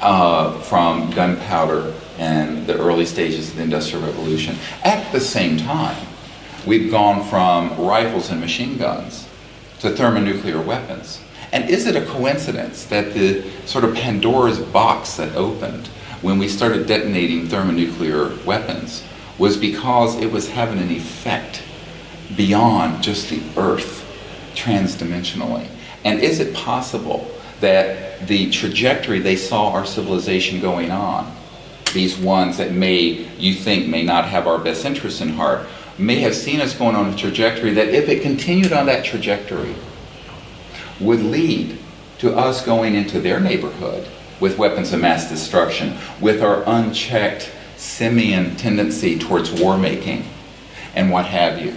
Speaker 3: from gunpowder and the early stages of the Industrial Revolution. At the same time, we've gone from rifles and machine guns to thermonuclear weapons. And is it a coincidence that the sort of Pandora's box that opened when we started detonating thermonuclear weapons was because it was having an effect beyond just the Earth, transdimensionally? And is it possible that the trajectory they saw our civilization going on, these ones that you think may not have our best interests in heart, may have seen us going on a trajectory that if it continued on that trajectory would lead to us going into their neighborhood with weapons of mass destruction, with our unchecked simian tendency towards war making and what have you.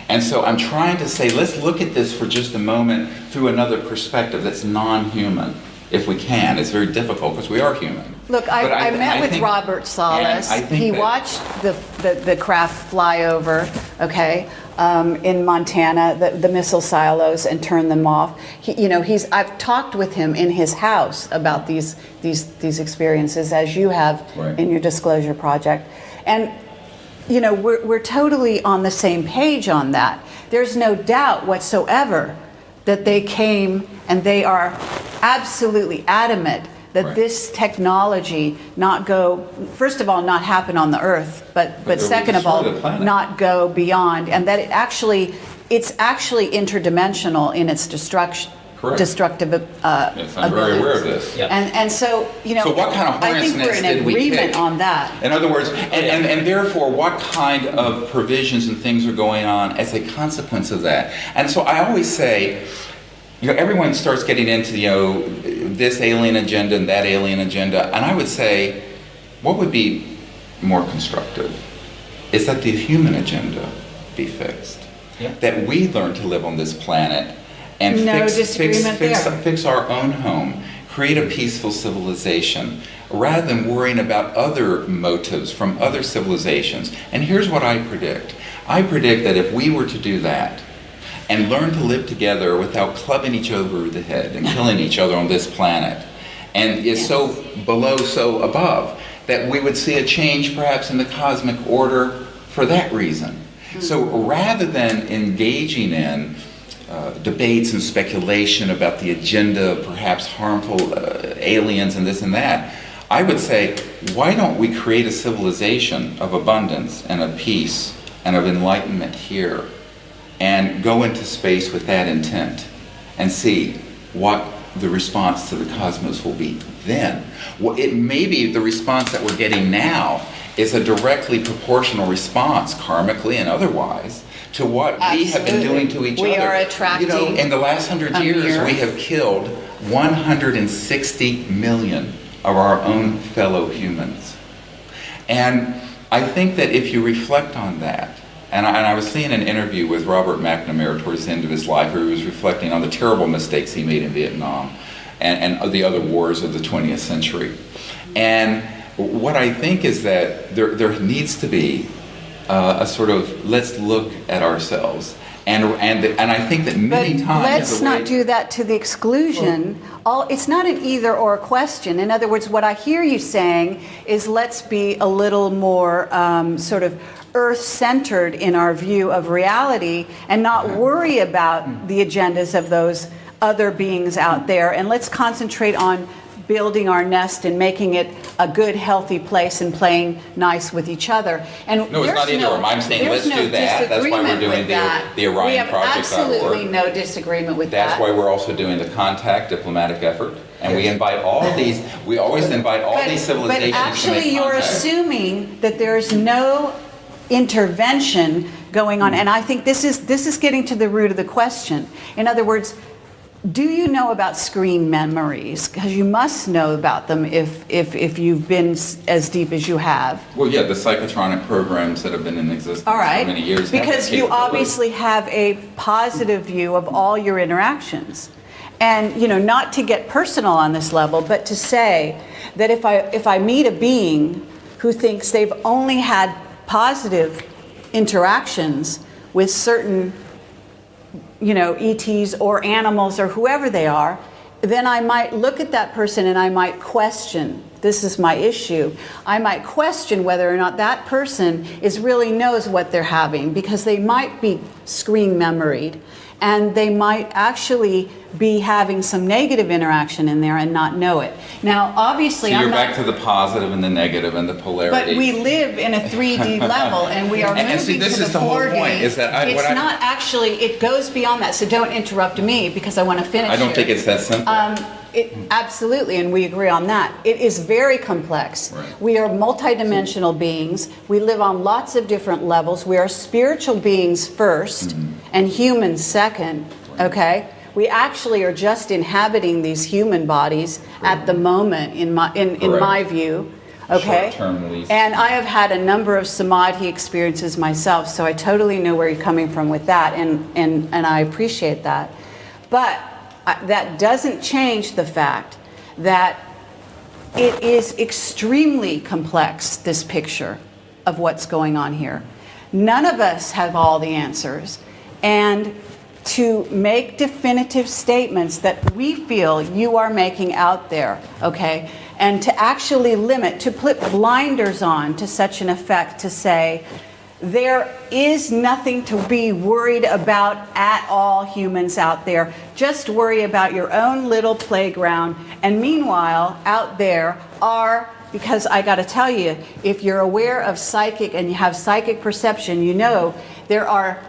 Speaker 3: And so I'm trying to say, let's look at this for just a moment through another perspective that's non-human, if we can. It's very difficult because we are human.
Speaker 1: Look, I met with Robert Salas. He watched the craft fly over, okay, in Montana, the missile silos, and turn them off. I've talked with him in his house about these experiences, as you have in your disclosure project, and we're totally on the same page on that. There's no doubt whatsoever that they came and they are absolutely adamant that
Speaker 3: Right.
Speaker 1: this technology not go, first of all, not happen on the Earth, but
Speaker 3: there
Speaker 1: second
Speaker 3: was
Speaker 1: of all,
Speaker 3: sort of the planet.
Speaker 1: not go beyond, and that it's actually interdimensional in its
Speaker 3: Correct.
Speaker 1: destructive
Speaker 3: Yes, I'm very aware of this.
Speaker 2: Yep.
Speaker 1: And so,
Speaker 3: So what kind of
Speaker 1: I think
Speaker 3: hornet's
Speaker 1: we're
Speaker 3: nest
Speaker 1: in
Speaker 3: did we
Speaker 1: agreement
Speaker 3: pick?
Speaker 1: on that.
Speaker 3: In other words, and therefore, what kind of provisions and things are going on as a consequence of that? And so I always say, everyone starts getting into, this alien agenda and that alien agenda, and I would say, what would be more constructive is that the human agenda be fixed.
Speaker 2: Yeah.
Speaker 3: That we learn to live on this planet and
Speaker 1: No disagreement there.
Speaker 3: fix our own home, create a peaceful civilization, rather than worrying about other motives from other civilizations. And here's what I predict. I predict that if we were to do that, and learn to live together without clubbing each other over the head and killing each other on this planet, and is so below, so above, that we would see a change perhaps in the cosmic order for that reason. So rather than engaging in debates and speculation about the agenda of perhaps harmful aliens and this and that, I would say, why don't we create a civilization of abundance and of peace and of enlightenment here, and go into space with that intent and see what the response to the cosmos will be then. Well, it may be the response that we're getting now is a directly proportional response, karmically and otherwise, to what we have been doing to each
Speaker 1: We
Speaker 3: other.
Speaker 1: are attracting
Speaker 3: in the last 100 years,
Speaker 1: mirror.
Speaker 3: we have killed 160 million of our own fellow humans. And I think that if you reflect on that, and I was seeing an interview with Robert McNamara towards the end of his life where he was reflecting on the terrible mistakes he made in Vietnam and the other wars of the 20th century. And what I think is that there needs to be a sort of, let's look at ourselves. And I think that many
Speaker 1: But
Speaker 3: times...
Speaker 1: let's not do that to the exclusion. It's not an either or question. In other words, what I hear you saying is let's be a little more sort of earth-centered in our view of reality and not worry about the agendas of those other beings out there. And let's concentrate on building our nest and making it a good, healthy place and playing nice with each other. And
Speaker 3: No, it's not either or. I'm saying let's do that. That's why we're doing the Orion Project.org.
Speaker 1: We have absolutely no disagreement with that.
Speaker 3: That's why we're also doing the Contact diplomatic effort. And we invite all these, we always invite all these civilizations
Speaker 1: But actually,
Speaker 3: to make
Speaker 1: you're
Speaker 3: contact.
Speaker 1: assuming that there's no intervention going on. And I think this is getting to the root of the question. In other words, do you know about screen memories? Because you must know about them if you've been as deep as you have.
Speaker 3: Well, yeah, the psychotronic programs that have been in existence
Speaker 1: All right.
Speaker 3: for many years. have
Speaker 1: Because
Speaker 3: the
Speaker 1: you
Speaker 3: capability.
Speaker 1: obviously have a positive view of all your interactions. And, not to get personal on this level, but to say that if I meet a being who thinks they've only had positive interactions with certain ETs or animals or whoever they are, then I might look at that person and I might question, this is my issue, I might question whether or not that person really knows what they're having, because they might be screen memoried and they might actually be having some negative interaction in there and not know it. Now, obviously,
Speaker 3: So you're
Speaker 1: I'm not,
Speaker 3: back to the positive and the negative and the polarity.
Speaker 1: but we live in a 3D level, and we are moving
Speaker 3: And see, this
Speaker 1: to
Speaker 3: is
Speaker 1: the
Speaker 3: the whole
Speaker 1: 4D.
Speaker 3: point, is that
Speaker 1: it's not actually, it goes beyond that, so don't interrupt me because I want to finish
Speaker 3: I don't
Speaker 1: here.
Speaker 3: think it's that simple.
Speaker 1: Absolutely, and we agree on that. It is very complex.
Speaker 3: Right.
Speaker 1: We are multidimensional beings. We live on lots of different levels. We are spiritual beings first and humans second, okay? We actually are just inhabiting these human bodies at the moment, in my view. Okay?
Speaker 3: Short-term at least.
Speaker 1: And I have had a number of samadhi experiences myself, so I totally know where you're coming from with that, and I appreciate that. But that doesn't change the fact that it is extremely complex, this picture of what's going on here. None of us have all the answers. And to make definitive statements that we feel you are making out there, okay, and to actually limit, to put blinders on to such an effect, to say, there is nothing to be worried about at all, humans out there. Just worry about your own little playground. And meanwhile, out there are, because I got to tell you, if you're aware of psychic and you have psychic perception, you know there are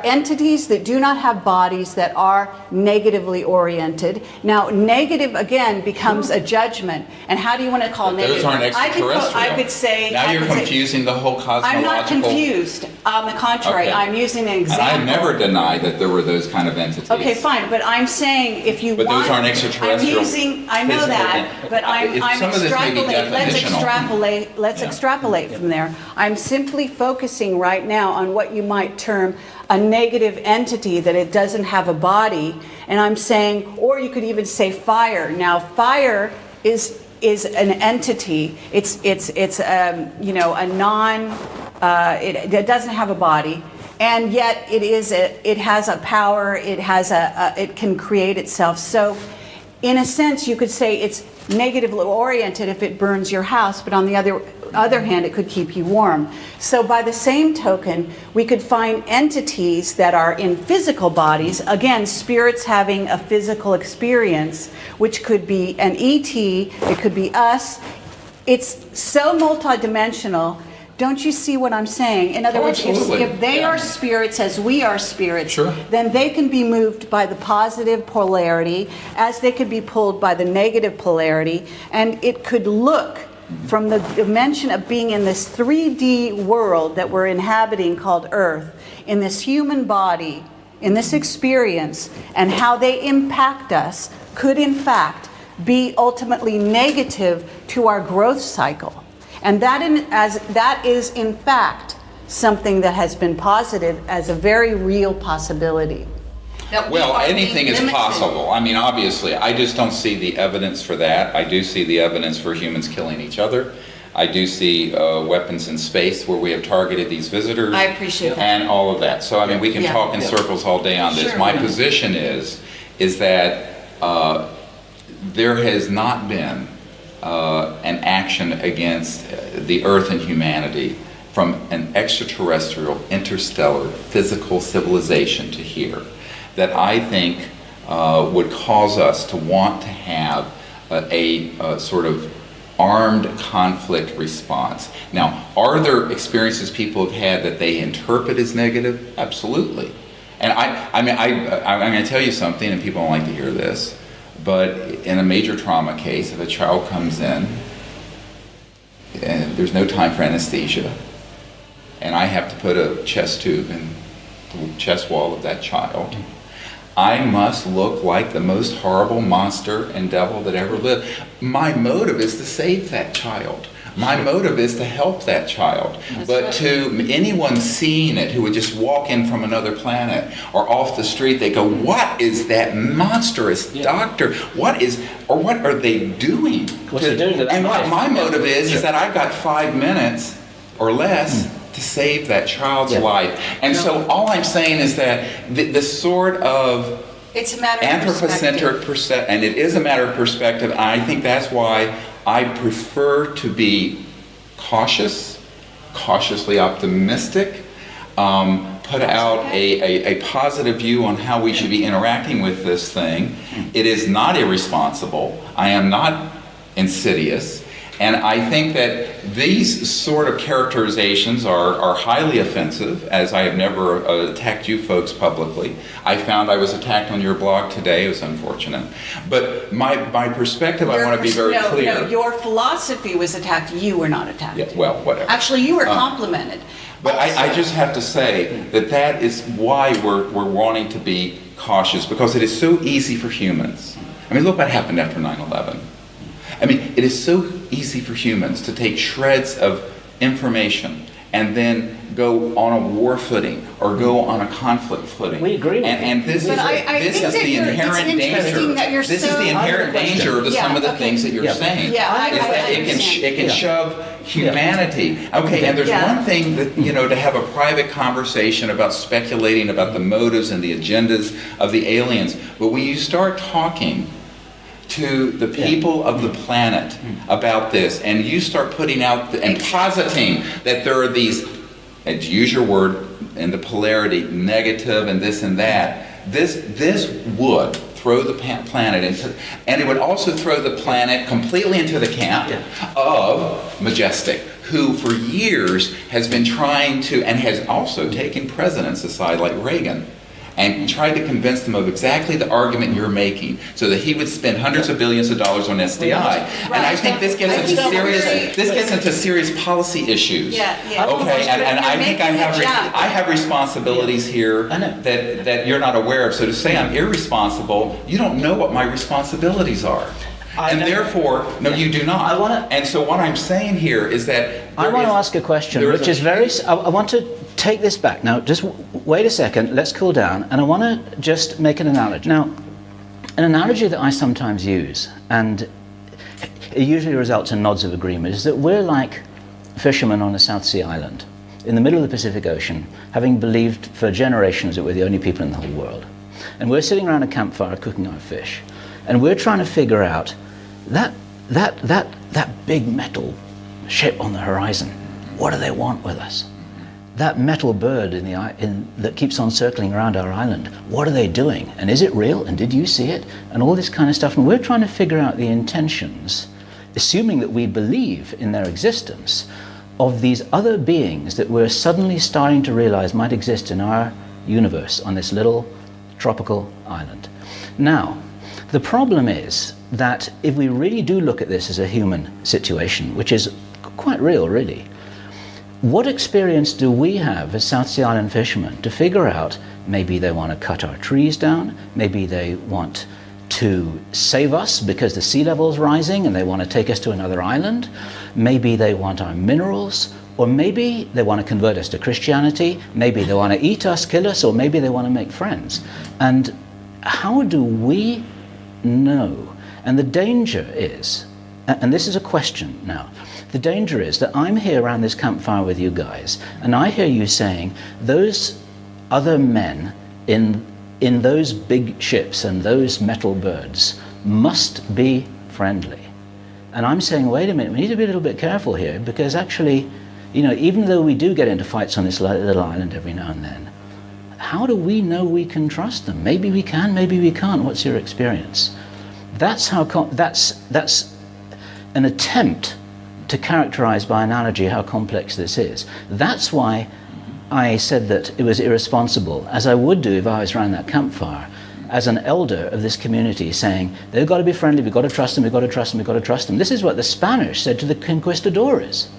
Speaker 1: entities that do not have bodies that are negatively oriented. Now, negative, again, becomes a judgment. And how do you want to call negative?
Speaker 3: Those aren't extraterrestrial.
Speaker 1: I could say...
Speaker 3: Now you're confusing the whole cosmological...
Speaker 1: I'm not confused. On the contrary,
Speaker 3: Okay.
Speaker 1: I'm using an example.
Speaker 3: And I never denied that there were those kind of entities.
Speaker 1: Okay, fine, but I'm saying if you
Speaker 3: But
Speaker 1: want...
Speaker 3: those aren't extraterrestrial.
Speaker 1: I know that, but I'm
Speaker 3: Some of this may be
Speaker 1: extrapolating. Let's
Speaker 3: Yeah.
Speaker 1: extrapolate from there. I'm simply focusing right now on what you might term a negative entity, that it doesn't have a body, and I'm saying, or you could even say fire. Now, fire is an entity. It's a non. It doesn't have a body, and yet it has a power. It can create itself. So, in a sense, you could say it's negatively oriented if it burns your house, but on the other hand, it could keep you warm. So by the same token, we could find entities that are in physical bodies, again, spirits having a physical experience, which could be an ET, it could be us. It's so multidimensional. Don't you see what I'm saying? In other words, if they are spirits as we are spirits,
Speaker 3: Sure.
Speaker 1: then they can be moved by the positive polarity as they could be pulled by the negative polarity, and it could look from the dimension of being in this 3D world that we're inhabiting called Earth, in this human body, in this experience, and how they impact us could in fact be ultimately negative to our growth cycle. And that is in fact something that has been posited as a very real possibility.
Speaker 3: Well, anything is possible. I mean, obviously, I just don't see the evidence for that. I do see the evidence for humans killing each other. I do see weapons in space where we have targeted these visitors.
Speaker 1: I appreciate that.
Speaker 3: And all of that. So, I mean, we can talk in circles all day on this.
Speaker 1: Sure.
Speaker 3: My position is that there has not been an action against the Earth and humanity from an extraterrestrial, interstellar, physical civilization to here that I think would cause us to want to have a sort of armed conflict response. Now, are there experiences people have had that they interpret as negative? Absolutely. And I'm going to tell you something, and people don't like to hear this, but in a major trauma case, if a child comes in and there's no time for anesthesia, and I have to put a chest tube in the chest wall of that child, I must look like the most horrible monster and devil that ever lived. My motive is to save that child. My motive is to help that child. But to anyone seeing it who would just walk in from another planet or off the street, they go, what is that monstrous doctor? What are they doing?
Speaker 2: What's he doing to that
Speaker 3: and what
Speaker 2: life?
Speaker 3: my motive is that I've got 5 minutes or less to save that child's life. And so all I'm saying is that the sort of
Speaker 1: It's a matter of
Speaker 3: anthropocentric perspective, and it is a matter of perspective, and I think that's why I prefer to be cautiously optimistic, put out a positive view on how we should be interacting with this thing. It is not irresponsible. I am not insidious. And I think that these sort of characterizations are highly offensive, as I have never attacked you folks publicly. I found I was attacked on your blog today. It was unfortunate. But my perspective, I want to be very clear.
Speaker 1: No, your philosophy was attacked. You were not attacked.
Speaker 3: Yeah, well, whatever.
Speaker 1: Actually, you were complimented.
Speaker 3: But I just have to say that is why we're wanting to be cautious, because it is so easy for humans. I mean, look what happened after 9/11. I mean, it is so easy for humans to take shreds of information and then go on a war footing or go on a conflict footing.
Speaker 2: We agree with
Speaker 3: and this
Speaker 1: But
Speaker 3: is the inherent danger. This is the inherent danger of some of the things that you're saying.
Speaker 1: Yeah,
Speaker 3: is that it can shove humanity. Okay, and there's one thing that, to have a private conversation about speculating about the motives and the agendas of the aliens, but when you start talking to the people of the planet about this, and you start putting out and positing that there are these and to use your word, in the polarity, negative and this and that, this would throw the planet into, and it would also throw the planet completely into the camp of Majestic, who for years has been trying to, and has also taken presidents aside like Reagan, and tried to convince them of exactly the argument you're making, so that he would spend hundreds of billions of dollars on SDI. And I think this gets into serious policy issues. Okay, and I think I have responsibilities here that you're not aware of. So to say I'm irresponsible, you don't know what my responsibilities are. And therefore, no, you do not. And so what I'm saying here is that
Speaker 2: I want to ask a question, which is very. I want to take this back. Now, just wait a second. Let's cool down. And I want to just make an analogy. Now, an analogy that I sometimes use, and it usually results in nods of agreement, is that we're like fishermen on a South Sea island in the middle of the Pacific Ocean, having believed for generations that we're the only people in the whole world. And we're sitting around a campfire cooking our fish. And we're trying to figure out that big metal ship on the horizon. What do they want with us? That metal bird that keeps on circling around our island. What are they doing? And is it real? And did you see it? And all this kind of stuff. And we're trying to figure out the intentions, assuming that we believe in their existence, of these other beings that we're suddenly starting to realize might exist in our universe on this little tropical island. Now, the problem is that if we really do look at this as a human situation, which is quite real, really, what experience do we have as South Sea Island fishermen to figure out maybe they want to cut our trees down, maybe they want to save us because the sea level is rising and they want to take us to another island, maybe they want our minerals, or maybe they want to convert us to Christianity, maybe they want to eat us, kill us, or maybe they want to make friends. And how do we know? And the danger is, and this is a question now, the danger is that I'm here around this campfire with you guys, and I hear you saying those other men in those big ships and those metal birds must be friendly. And I'm saying, wait a minute, we need to be a little bit careful here, because actually, even though we do get into fights on this little island every now and then, how do we know we can trust them? Maybe we can, maybe we can't. What's your experience? That's an attempt to characterize by analogy how complex this is. That's why I said that it was irresponsible, as I would do if I was around that campfire, as an elder of this community, saying, they've got to be friendly, we've got to trust them, we've got to trust them, we've got to trust them. This is what the Spanish said to the conquistadores.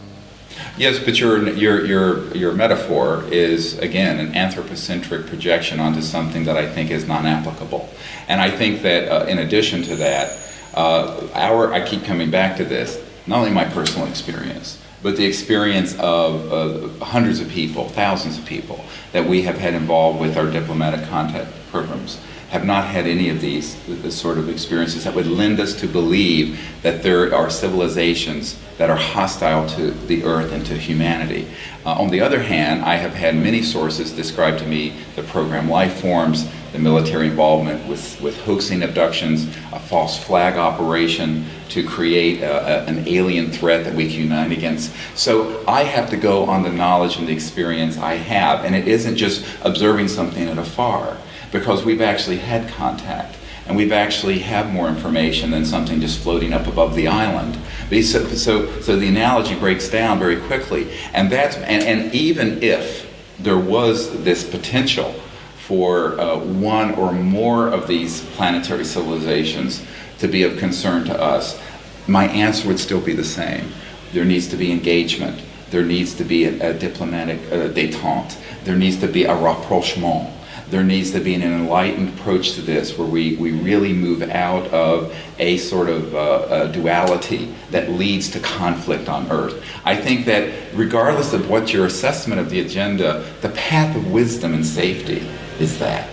Speaker 3: Yes, but your metaphor is, again, an anthropocentric projection onto something that I think is non-applicable. And I think that in addition to that, I keep coming back to this, not only my personal experience, but the experience of hundreds of people, thousands of people that we have had involved with our diplomatic contact programs, have not had any of these sort of experiences that would lend us to believe that there are civilizations that are hostile to the earth and to humanity. On the other hand, I have had many sources describe to me the program life forms, the military involvement with hoaxing abductions, a false flag operation to create an alien threat that we can unite against. So I have to go on the knowledge and the experience I have, and it isn't just observing something at afar, because we've actually had contact, and we've actually have more information than something just floating up above the island. So the analogy breaks down very quickly, and even if there was this potential for one or more of these planetary civilizations to be of concern to us, my answer would still be the same. There needs to be engagement. There needs to be a diplomatic détente. There needs to be a rapprochement. There needs to be an enlightened approach to this, where we really move out of a sort of a duality that leads to conflict on Earth. I think that regardless of what your assessment of the agenda, the path of wisdom and safety is that.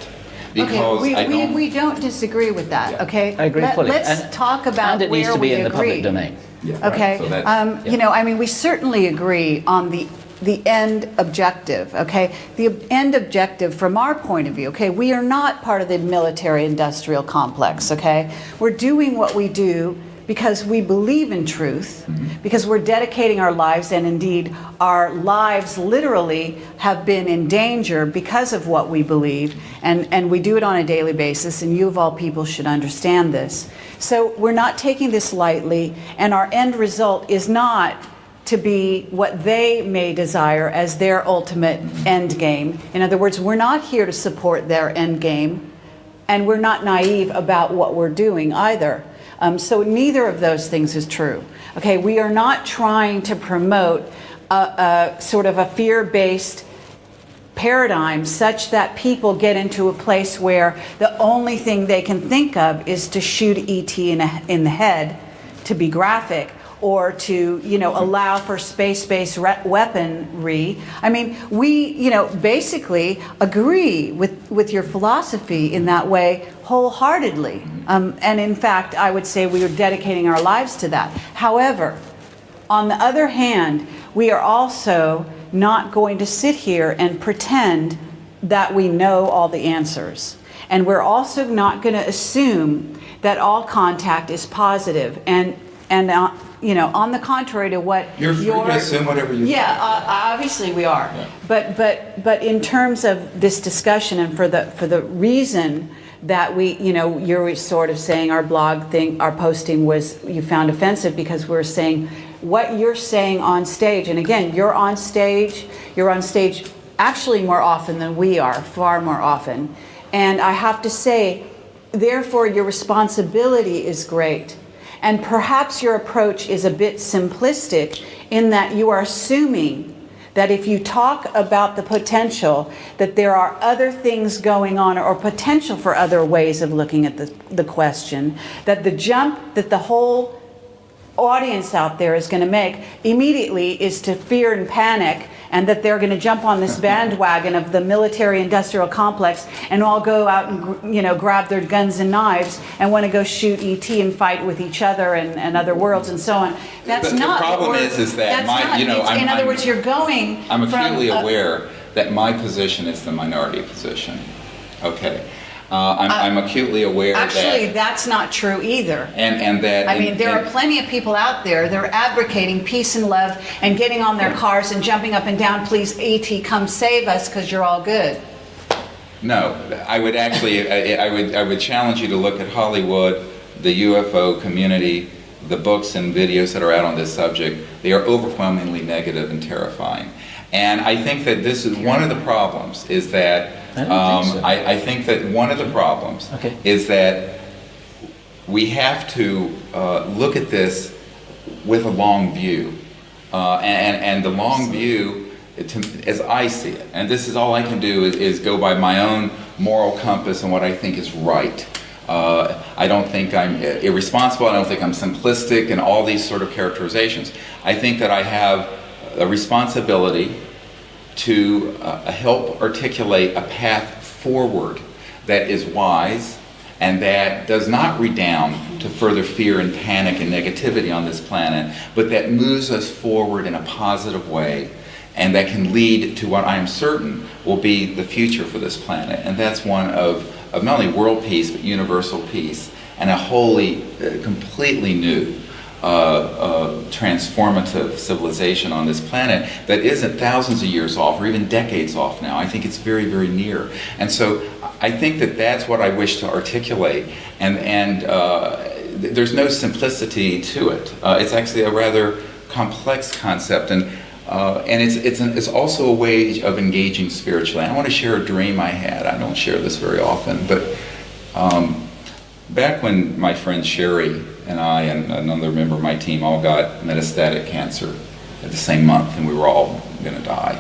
Speaker 3: Because
Speaker 1: okay, we don't disagree with that,
Speaker 3: Yeah.
Speaker 1: okay?
Speaker 2: I agree fully.
Speaker 1: Let's talk about
Speaker 2: and it needs
Speaker 1: where
Speaker 2: to be
Speaker 1: we
Speaker 2: in the
Speaker 1: agree.
Speaker 2: public domain.
Speaker 3: Yeah,
Speaker 1: Okay,
Speaker 3: right. So
Speaker 1: we certainly agree on the end objective, okay? The end objective from our point of view, okay? We are not part of the military-industrial complex, okay? We're doing what we do because we believe in truth, because we're dedicating our lives, and indeed our lives literally have been in danger because of what we believe, and we do it on a daily basis, and you of all people should understand this. So we're not taking this lightly, and our end result is not to be what they may desire as their ultimate end game. In other words, we're not here to support their end game, and we're not naive about what we're doing either. So neither of those things is true. Okay, we are not trying to promote a sort of a fear-based paradigm such that people get into a place where the only thing they can think of is to shoot ET in the head, to be graphic, or to, allow for space-based weaponry. I mean, we, basically agree with your philosophy in that way wholeheartedly. And in fact, I would say we are dedicating our lives to that. However, on the other hand, we are also not going to sit here and pretend that we know all the answers. And we're also not going to assume that all contact is positive. And on the contrary to what
Speaker 3: you're free to assume whatever you
Speaker 1: want. Obviously we are. Yeah. But in terms of this discussion, and for the reason that we, you're sort of saying our our posting was, you found offensive because we're saying what you're saying on stage. And again, you're on stage actually more often than we are, far more often. And I have to say, therefore, your responsibility is great. And perhaps your approach is a bit simplistic in that you are assuming that if you talk about the potential, that there are other things going on or potential for other ways of looking at the question, that the jump that the whole audience out there is going to make immediately is to fear and panic, and that they're going to jump on this bandwagon of the military-industrial complex and all go out and grab their guns and knives and want to go shoot ET and fight with each other and other worlds and so on. That's not.
Speaker 3: The problem is that
Speaker 1: in other words, you're going.
Speaker 3: I'm acutely aware that my position is the minority position. Okay. I'm acutely aware
Speaker 1: actually, that's not true either.
Speaker 3: And that...
Speaker 1: there are plenty of people out there that are advocating peace and love and getting on their cars and jumping up and down, please, ET, come save us because you're all good.
Speaker 3: No, I would actually, I would challenge you to look at Hollywood, the UFO community, the books and videos that are out on this subject. They are overwhelmingly negative and terrifying. And I think that this is one of the problems, is that I think that one of the problems is that we have to look at this with a long view. And the long view, as I see it, and this is all I can do is go by my own moral compass and what I think is right. I don't think I'm irresponsible, I don't think I'm simplistic and all these sort of characterizations. I think that I have a responsibility to help articulate a path forward that is wise and that does not redound to further fear and panic and negativity on this planet, but that moves us forward in a positive way and that can lead to what I am certain will be the future for this planet. And that's one of not only world peace, but universal peace, and a wholly, completely new transformative civilization on this planet that isn't thousands of years off or even decades off now. I think it's very, very near. And so I think that that's what I wish to articulate. And there's no simplicity to it. It's actually a rather complex concept. And it's also a way of engaging spiritually. I want to share a dream I had. I don't share this very often, but back when my friend Sherry and I and another member of my team all got metastatic cancer at the same month, and we were all going to die.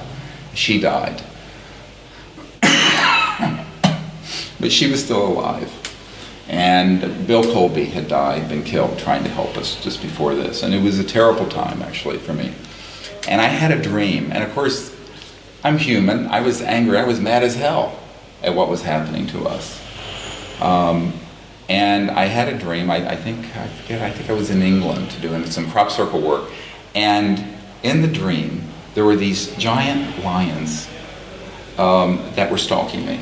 Speaker 3: She died. But she was still alive. And Bill Colby had died, been killed, trying to help us just before this. And it was a terrible time, actually, for me. And I had a dream. And of course, I'm human. I was angry. I was mad as hell at what was happening to us. And I had a dream. I think I was in England doing some crop circle work. And in the dream, there were these giant lions that were stalking me.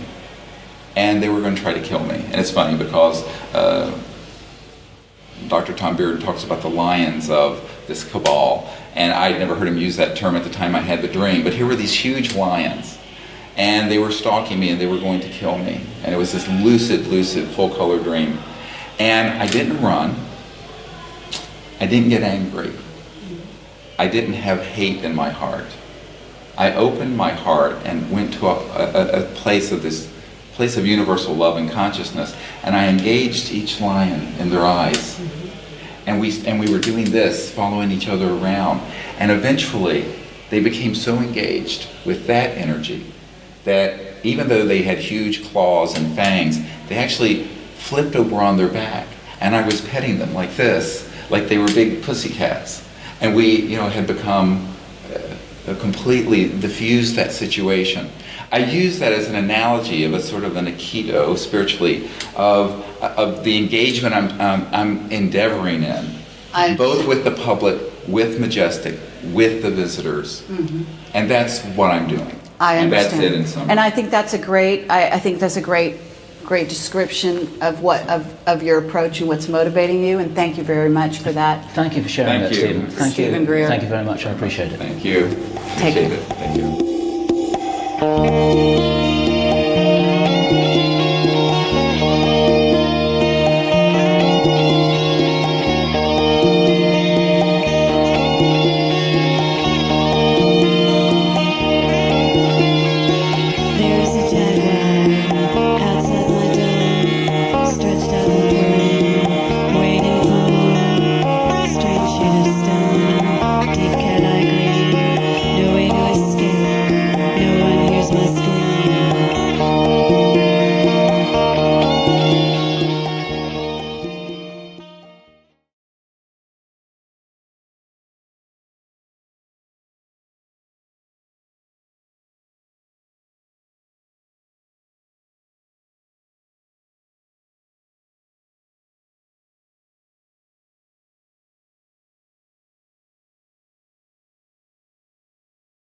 Speaker 3: And they were going to try to kill me. And it's funny because Dr. Tom Beard talks about the lions of this cabal, and I'd never heard him use that term at the time I had the dream, but here were these huge lions, and they were stalking me and they were going to kill me, and it was this lucid, full-color dream. And I didn't run, I didn't get angry, I didn't have hate in my heart. I opened my heart and went to a place of universal love and consciousness, and I engaged each lion in their eyes. And we were doing this, following each other around. And eventually, they became so engaged with that energy that even though they had huge claws and fangs, they actually flipped over on their back. And I was petting them like this, like they were big pussycats. And we, had become completely diffused that situation. I use that as an analogy of a sort of an aikido, spiritually, of the engagement I'm endeavoring in, both with the public, with Majestic, with the visitors, and that's what I'm doing.
Speaker 1: I understand.
Speaker 3: And that's it in summary.
Speaker 1: And I think that's a great. I think that's a great description of of your approach and what's motivating you. And thank you very much for that.
Speaker 2: Thank you for sharing
Speaker 3: Thank
Speaker 2: that,
Speaker 3: you.
Speaker 2: Stephen. Thank
Speaker 1: Stephen
Speaker 2: you.
Speaker 1: Greer.
Speaker 2: Thank you very much. I appreciate it.
Speaker 3: Thank you.
Speaker 1: Take
Speaker 3: Appreciate
Speaker 1: it.
Speaker 3: it. Thank you.